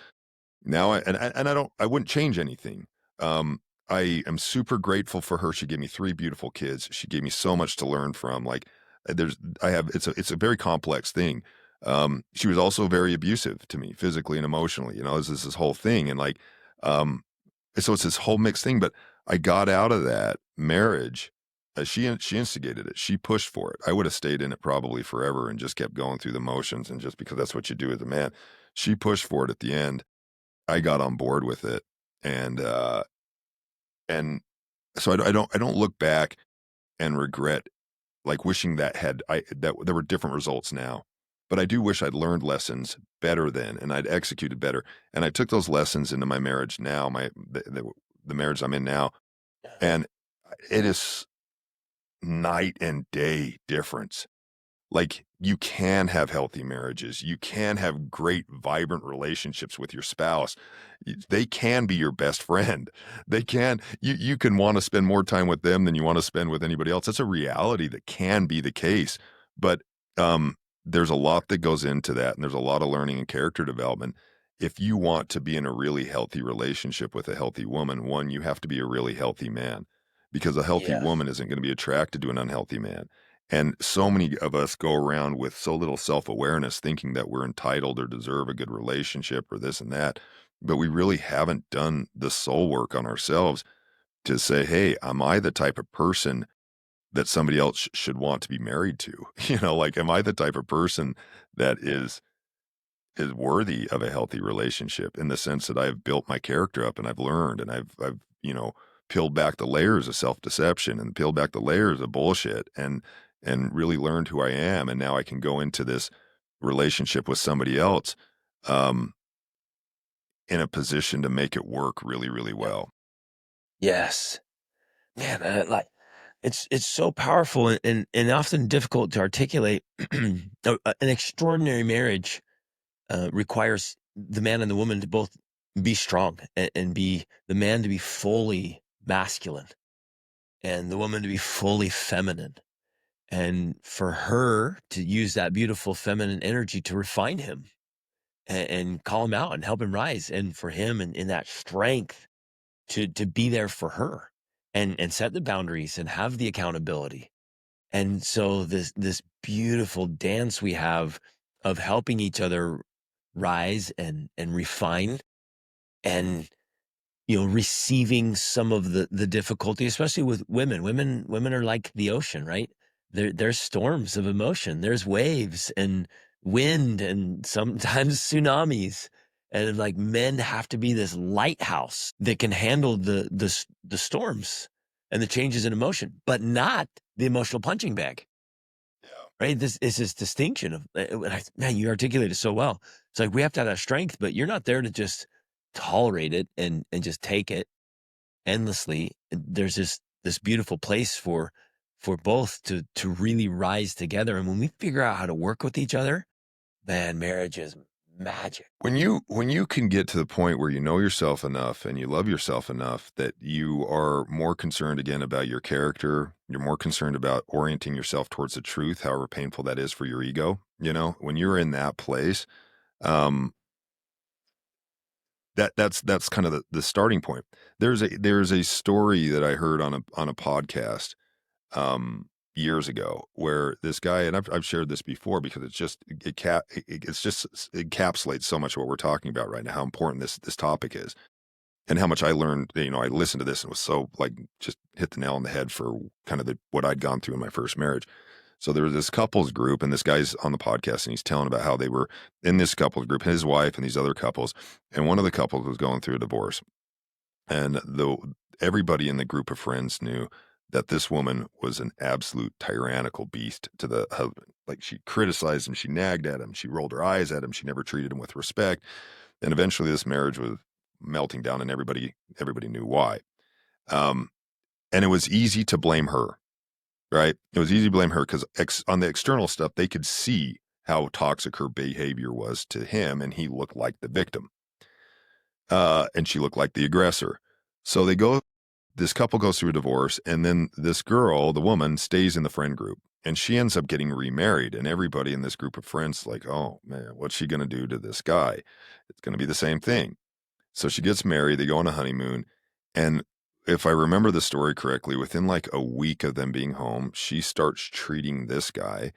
now I wouldn't change anything. I am super grateful for her. She gave me 3 beautiful kids. She gave me so much to learn from. Like it's a very complex thing. She was also very abusive to me physically and emotionally. This whole thing. And like, so it's this whole mixed thing, but I got out of that marriage. She instigated it. She pushed for it. I would have stayed in it probably forever and just kept going through the motions. And just because that's what you do as a man, she pushed for it at the end. I got on board with it, and so I don't look back and regret, like, wishing that there were different results now, but I do wish I'd learned lessons better then, and I'd executed better, and I took those lessons into my marriage now, the marriage I'm in now, and it is night and day difference. Like, you can have healthy marriages. You can have great, vibrant relationships with your spouse. They can be your best friend. You can want to spend more time with them than you want to spend with anybody else. That's a reality that can be the case. But there's a lot that goes into that, and there's a lot of learning and character development. If you want to be in a really healthy relationship with a healthy woman, one, you have to be a really healthy man because a healthy Yeah. woman isn't going to be attracted to an unhealthy man. And so many of us go around with so little self-awareness thinking that we're entitled or deserve a good relationship or this and that, but we really haven't done the soul work on ourselves to say, "Hey, am I the type of person that somebody else should want to be married to?" Like, am I the type of person that is worthy of a healthy relationship in the sense that I've built my character up and I've learned and I've peeled back the layers of self-deception and peeled back the layers of bullshit and really learned who I am. And now I can go into this relationship with somebody else um, in a position to make it work really, really Yep. well. Yes. Man, like it's so powerful and often difficult to articulate. An extraordinary marriage requires the man and the woman to both be strong and be the man to be fully masculine and the woman to be fully feminine. And for her to use that beautiful feminine energy to refine him and call him out and help him rise. And for him and in that strength to be there for her and set the boundaries and have the accountability. And so this beautiful dance we have of helping each other rise and refine and receiving some of the difficulty, especially with women. Women are like the ocean, right? There's storms of emotion. There's waves and wind and sometimes tsunamis. And like men have to be this lighthouse that can handle the storms and the changes in emotion, but not the emotional punching bag. Yeah. Right? This is this distinction of man, you articulate it so well. It's like we have to have that strength, but you're not there to just tolerate it and just take it endlessly. There's this beautiful place for both to really rise together. And when we figure out how to work with each other, man, marriage is magic. When you can get to the point where you know yourself enough and you love yourself enough that you are more concerned again about your character, you're more concerned about orienting yourself towards the truth, however painful that is for your ego, when you're in that place, um, that's kind of the starting point. There's a story that I heard on a podcast. years ago where this guy, and I've shared this before because it's just encapsulates so much of what we're talking about right now, how important this topic is, and how much I learned. I listened to this and was so like just hit the nail on the head for kind of what I'd gone through in my first marriage. So there was this couples group, and this guy's on the podcast, and he's telling about how they were in this couples group, his wife and these other couples, and one of the couples was going through a divorce, and everybody in the group of friends knew that this woman was an absolute tyrannical beast to the husband. Like, she criticized him, she nagged at him, she rolled her eyes at him, she never treated him with respect, and eventually this marriage was melting down, and everybody knew why. Um, and it was easy to blame her, right? It was easy to blame her because on the external stuff, they could see how toxic her behavior was to him, and he looked like the victim, and she looked like the aggressor. So this couple goes through a divorce, and then this girl, the woman, stays in the friend group, and she ends up getting remarried, and everybody in this group of friends is like, oh man, what's she going to do to this guy? It's going to be the same thing. So she gets married, they go on a honeymoon, and if I remember the story correctly, within like a week of them being home, she starts treating this guy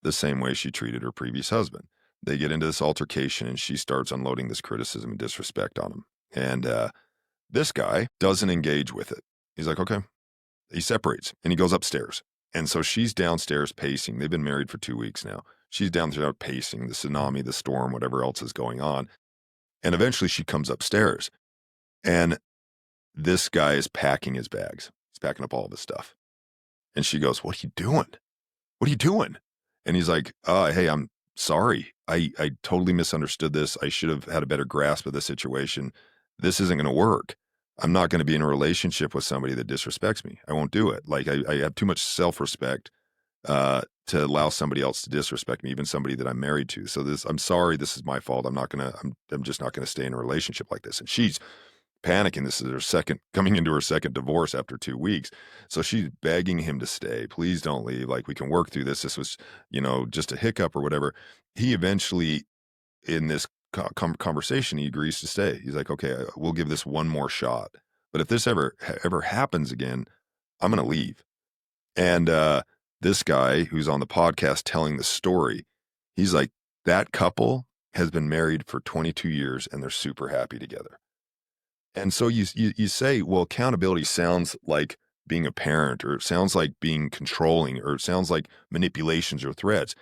the same way she treated her previous husband. They get into this altercation, and she starts unloading this criticism and disrespect on him. And this guy doesn't engage with it. He's like, okay. He separates, and he goes upstairs. And so she's downstairs pacing. They've been married for 2 weeks now. She's downstairs pacing the tsunami, the storm, whatever else is going on. And eventually she comes upstairs, and this guy is packing his bags. He's packing up all of his stuff. And she goes, what are you doing? What are you doing? And he's like, hey, I'm sorry. I totally misunderstood this. I should have had a better grasp of the situation. This isn't going to work. I'm not going to be in a relationship with somebody that disrespects me. I won't do it. Like, I have too much self-respect to allow somebody else to disrespect me, even somebody that I'm married to. So I'm sorry, this is my fault. I'm just not going to stay in a relationship like this. And she's panicking. This is coming into her second divorce after 2 weeks. So she's begging him to stay. Please don't leave. Like, we can work through this. This was, just a hiccup or whatever. He eventually, in this conversation, he agrees to stay. He's like, okay, we'll give this one more shot. But if this ever happens again, I'm going to leave. And this guy who's on the podcast telling the story, he's like, that couple has been married for 22 years and they're super happy together. And so you say, well, accountability sounds like being a parent, or it sounds like being controlling, or it sounds like manipulations or threats.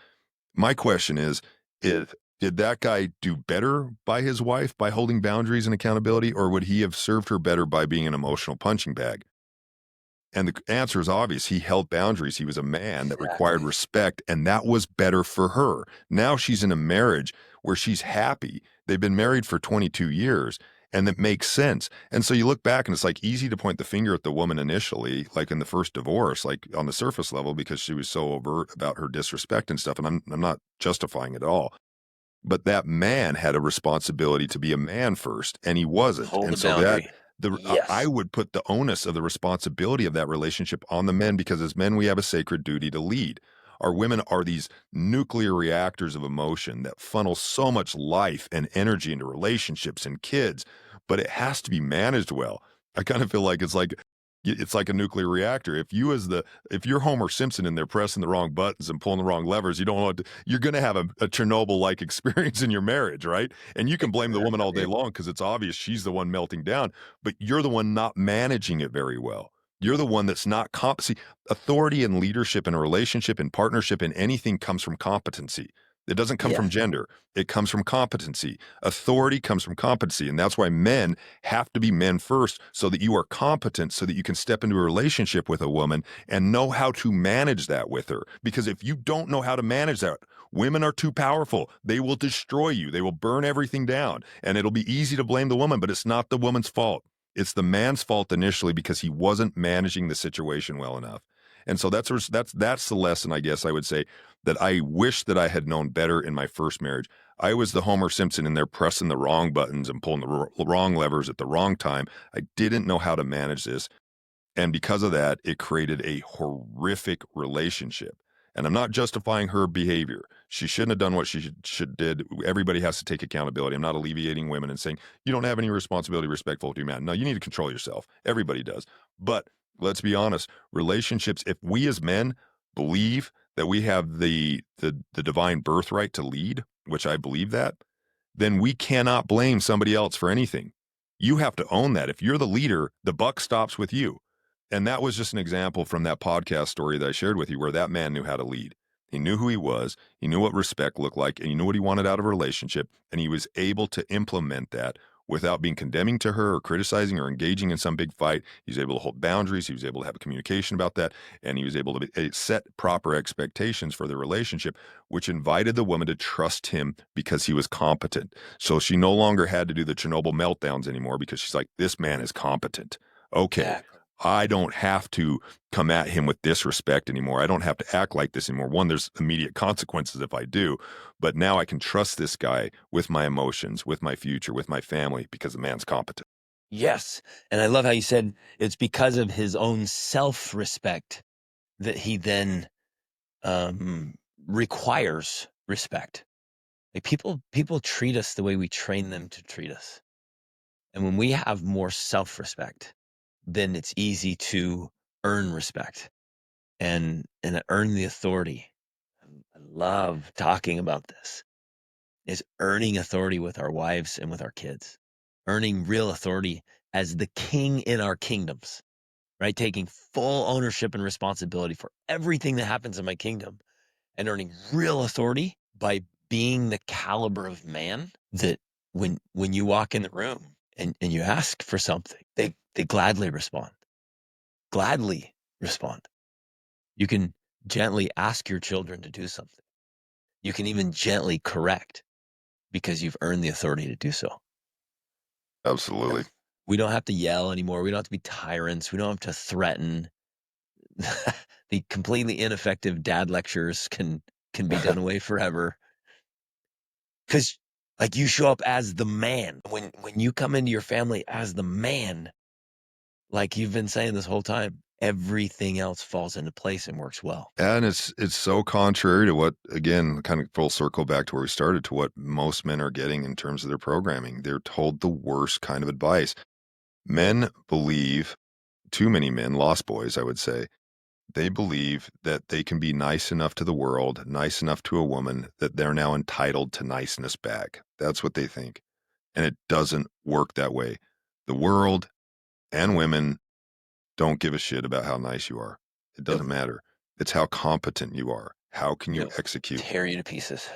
My question is, did that guy do better by his wife by holding boundaries and accountability, or would he have served her better by being an emotional punching bag? And the answer is obvious. He held boundaries. He was a man that required Exactly. respect, and that was better for her. Now she's in a marriage where she's happy. They've been married for 22 years, and that makes sense. And so you look back, and it's like easy to point the finger at the woman initially, like in the first divorce, like on the surface level, because she was so overt about her disrespect and stuff. And I'm not justifying it at all. But that man had a responsibility to be a man first, and he wasn't. Hold And the so boundary. I Yes. would put the onus of the responsibility of that relationship on the men, because as men, we have a sacred duty to lead. Our women are these nuclear reactors of emotion that funnel so much life and energy into relationships and kids, but it has to be managed well. I kind of feel like it's like a nuclear reactor. If you're Homer Simpson and they're pressing the wrong buttons and pulling the wrong levers, you're going to have a Chernobyl-like experience in your marriage, right? And you can blame the woman all day Exactly. long because it's obvious she's the one melting down, but you're the one not managing it very well. You're the one that's not see, authority and leadership in a relationship, in partnership, in anything comes from competency. It doesn't come Yeah. from gender. It comes from competency. Authority comes from competency. And that's why men have to be men first, so that you are competent, so that you can step into a relationship with a woman and know how to manage that with her. Because if you don't know how to manage that, women are too powerful. They will destroy you. They will burn everything down. And it'll be easy to blame the woman, but it's not the woman's fault. It's the man's fault initially, because he wasn't managing the situation well enough. And so that's the lesson, I guess I would say, that I wish that I had known better in my first marriage. I was the Homer Simpson in there pressing the wrong buttons and pulling the wrong levers at the wrong time. I didn't know how to manage this. And because of that, it created a horrific relationship. And I'm not justifying her behavior. She shouldn't have done what she should did. Everybody has to take accountability. I'm not alleviating women and saying, you don't have any responsibility respectful to your man. No, you need to control yourself. Everybody does. But let's be honest, relationships, if we as men believe that we have the divine birthright to lead, which I believe that, then we cannot blame somebody else for anything. You have to own that. If you're the leader, the buck stops with you. And that was just an example from that podcast story that I shared with you where that man knew how to lead. He knew who he was, he knew what respect looked like, and he knew what he wanted out of a relationship, and he was able to implement that without being condemning to her or criticizing or engaging in some big fight. He was able to hold boundaries, he was able to have a communication about that, and he was able to set proper expectations for the relationship, which invited the woman to trust him because he was competent. So she no longer had to do the Chernobyl meltdowns anymore because she's like, this man is competent. Okay, Exactly. I don't have to come at him with disrespect anymore. I don't have to act like this anymore. One, there's immediate consequences if I do, but now I can trust this guy with my emotions, with my future, with my family, because the man's competent. Yes. And I love how you said it's because of his own self-respect that he then requires respect. Like people treat us the way we train them to treat us. And when we have more self-respect, then it's easy to earn respect and earn the authority. I love talking about this. Is earning authority with our wives and with our kids. Earning real authority as the king in our kingdoms, right? Taking full ownership and responsibility for everything that happens in my kingdom and earning real authority by being the caliber of man that when you walk in the room and you ask for something, they gladly respond. Gladly respond. You can gently ask your children to do something. You can even gently correct because you've earned the authority to do so. Absolutely. We don't have to yell anymore. We don't have to be tyrants. We don't have to threaten. The completely ineffective dad lectures can be done away forever. Because like you show up as the man. When you come into your family as the man, like you've been saying this whole time, everything else falls into place and works well. And it's so contrary to what, again, kind of full circle back to where we started, to what most men are getting in terms of their programming. They're told the worst kind of advice. Men believe, too many men, lost boys, I would say, they believe that they can be nice enough to the world, nice enough to a woman, that they're now entitled to niceness back. That's what they think. And it doesn't work that way. The world and women don't give a shit about how nice you are. It Yep. doesn't matter. It's how competent you are. How can you Yep. execute? Tear you to pieces.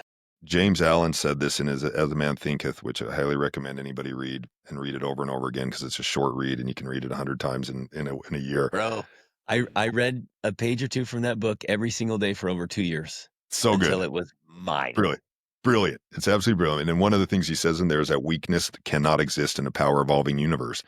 James Allen said this in his As a Man Thinketh, which I highly recommend anybody read and read it over and over again because it's a short read and you can read it 100 times in a year. Bro, I read a page or two from that book every single day for over 2 years. So until good. it was mine. Brilliant. Brilliant. It's absolutely brilliant. And one of the things he says in there is that weakness cannot exist in a power evolving universe.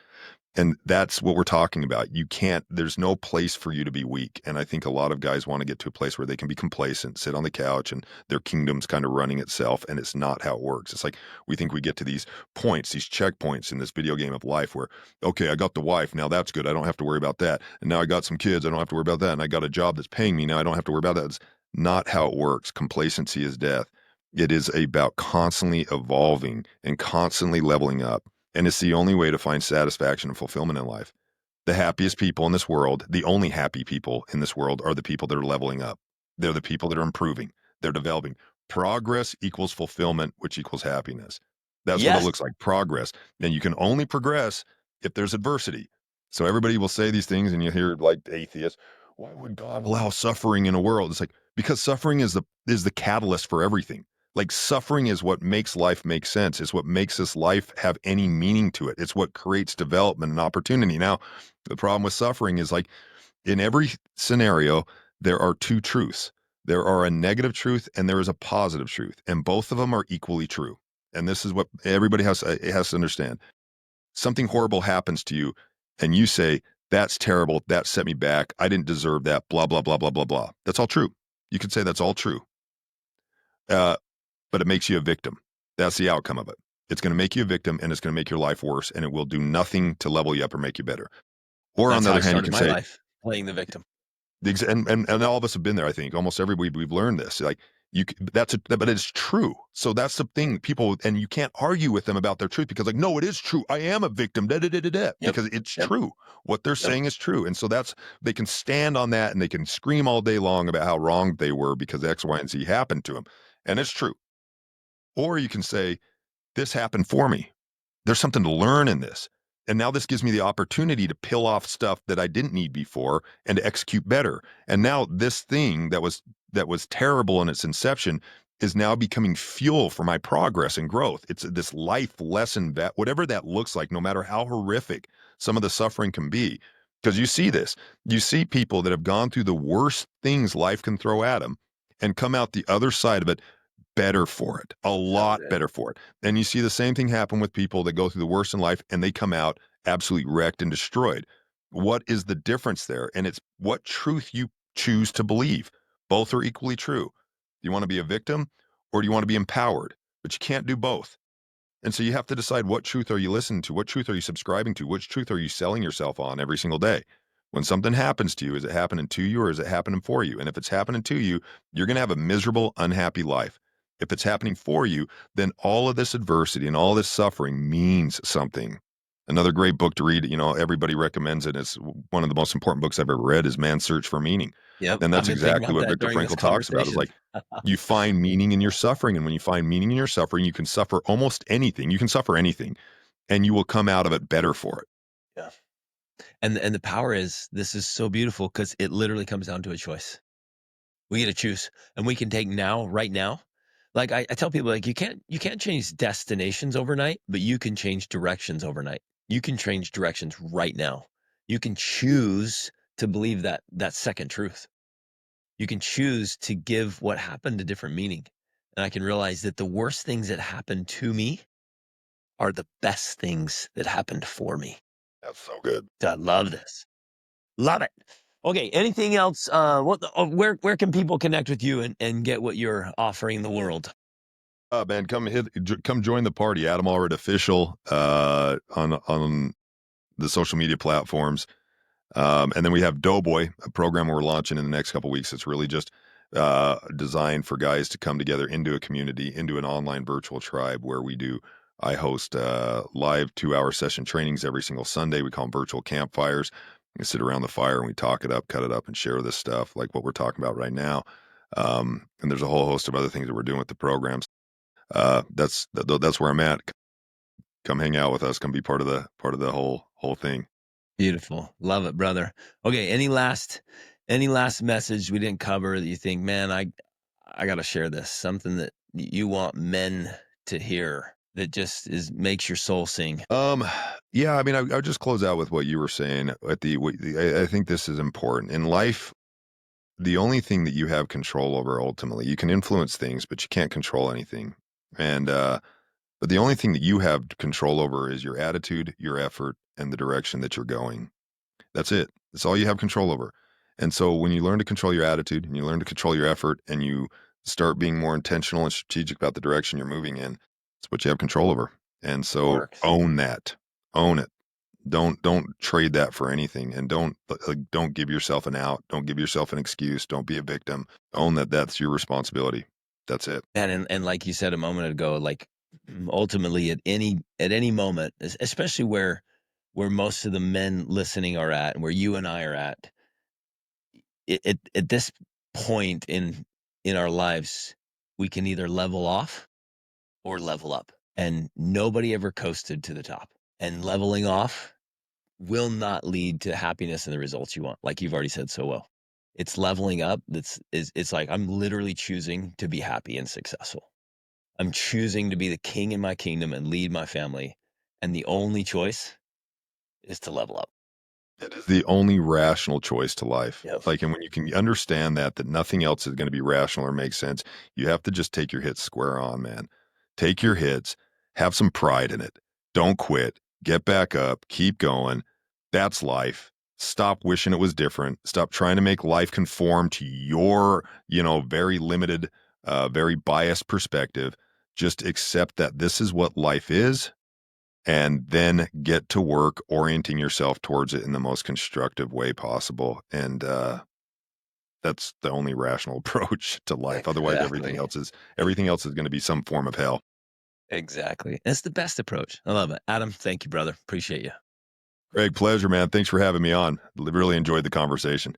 And that's what we're talking about. You can't, there's no place for you to be weak. And I think a lot of guys want to get to a place where they can be complacent, sit on the couch, and their kingdom's kind of running itself. And it's not how it works. It's like we think we get to these points, these checkpoints in this video game of life where, okay, I got the wife. Now that's good. I don't have to worry about that. And now I got some kids. I don't have to worry about that. And I got a job that's paying me. Now I don't have to worry about that. It's not how it works. Complacency is death. It is about constantly evolving and constantly leveling up. And it's the only way to find satisfaction and fulfillment in life. The happiest people in this world, the only happy people in this world, are the people that are leveling up. They're the people that are improving. They're developing. Progress equals fulfillment, which equals happiness. That's what it Yes. looks like, progress. And you can only progress if there's adversity. So everybody will say these things, and you hear like atheists, why would God allow suffering in a world? It's like, because suffering is the catalyst for everything. Like suffering is what makes life make sense. It's what makes this life have any meaning to it. It's what creates development and opportunity. Now, the problem with suffering is like in every scenario, there are two truths. There are a negative truth and there is a positive truth, and both of them are equally true. And this is what everybody has to understand. Something horrible happens to you, and you say, "That's terrible. That set me back. I didn't deserve that." Blah blah blah blah blah blah. That's all true. You could say that's all true. But it makes you a victim. That's the outcome of it. It's going to make you a victim, and it's going to make your life worse, and it will do nothing to level you up or make you better. Or on That's the how I other hand, you started can my say, life, playing the victim. and all of us have been there, I think. Almost everybody, we've learned this. Like, But it's true. So that's the thing. People, and you can't argue with them about their truth because, like, no, it is true. I am a victim. Da, da, da, da, da, Yep. because it's Yep. true. What they're Yep. saying is true. And so they can stand on that and they can scream all day long about how wrong they were because X, Y, and Z happened to them. And it's true. Or you can say, this happened for me. There's something to learn in this. And now this gives me the opportunity to peel off stuff that I didn't need before and to execute better. And now this thing that was terrible in its inception is now becoming fuel for my progress and growth. It's this life lesson, that whatever that looks like, no matter how horrific some of the suffering can be. Because you see people that have gone through the worst things life can throw at them and come out the other side of it better for it, a So lot good. better for it. And you see the same thing happen with people that go through the worst in life and they come out absolutely wrecked and destroyed. What is the difference there? And it's what truth you choose to believe. Both are equally true. Do you want to be a victim or do you want to be empowered? But you can't do both. And so you have to decide, what truth are you listening to? What truth are you subscribing to? Which truth are you selling yourself on every single day? When something happens to you, is it happening to you or is it happening for you? And if it's happening to you, you're going to have a miserable, unhappy life. If it's happening for you, then all of this adversity and all this suffering means something. Another great book to read, everybody recommends it. It's one of the most important books I've ever read, is Man's Search for Meaning. Yep. And I've that's been thinking exactly about what that Viktor during this Frankl talks about, is conversation. like, you find meaning in your suffering. And when you find meaning in your suffering, you can suffer almost anything. You can suffer anything and you will come out of it better for it. Yeah. And the power is, this is so beautiful because it literally comes down to a choice. We get to choose, and we can take now, right now. Like I tell people, like, you can't change destinations overnight, but you can change directions overnight. You can change directions right now. You can choose to believe that second truth. You can choose to give what happened a different meaning. And I can realize that the worst things that happened to me are the best things that happened for me. That's so good. I love this. Love it. Okay. Anything else? Where can people connect with you and get what you're offering the world? Man, come join the party. Adam Allred official on the social media platforms. And then we have Doughboy, a program we're launching in the next couple of weeks. It's really just designed for guys to come together into a community, into an online virtual tribe where I host live 2-hour session trainings every single Sunday. We call them virtual campfires. We sit around the fire and we talk it up, cut it up, and share this stuff like what we're talking about right now. And there's a whole host of other things that we're doing with the programs. That's where I'm at. Come hang out with us. Come be part of the whole thing. Beautiful. Love it, brother. Okay. Any last message we didn't cover that you think, man, I got to share this, something that you want men to hear that just makes your soul sing? Yeah, I mean, I'll just close out with what you were saying I think this is important in life. The only thing that you have control over, ultimately, you can influence things, but you can't control anything. And, but the only thing that you have control over is your attitude, your effort, and the direction that you're going. That's it. That's all you have control over. And so when you learn to control your attitude and you learn to control your effort and you start being more intentional and strategic about the direction you're moving in, it's what you have control over. And so Works. own that. Own it. Don't trade that for anything, and don't give yourself an out. Don't give yourself an excuse. Don't be a victim. Own that that's your responsibility. That's it. And like you said a moment ago, like, ultimately at any moment, especially where most of the men listening are at and where you and I are at this point in our lives, we can either level off or level up, and nobody ever coasted to the top. And leveling off will not lead to happiness and the results you want, like you've already said so well. It's leveling up it's like, I'm literally choosing to be happy and successful. I'm choosing to be the king in my kingdom and lead my family, and the only choice is to level up. It is the only rational choice to life. Yep. Like, and when you can understand that nothing else is going to be rational or make sense, you have to just take your hits square on, man. Take your hits, have some pride in it. Don't quit. Get back up. Keep going. That's life. Stop wishing it was different. Stop trying to make life conform to your, very limited, very biased perspective. Just accept that this is what life is, and then get to work orienting yourself towards it in the most constructive way possible. And that's the only rational approach to life. Otherwise, Exactly. everything else is going to be some form of hell. Exactly. That's the best approach. I love it. Adam, thank you, brother. Appreciate you. Greg, pleasure, man. Thanks for having me on. Really enjoyed the conversation.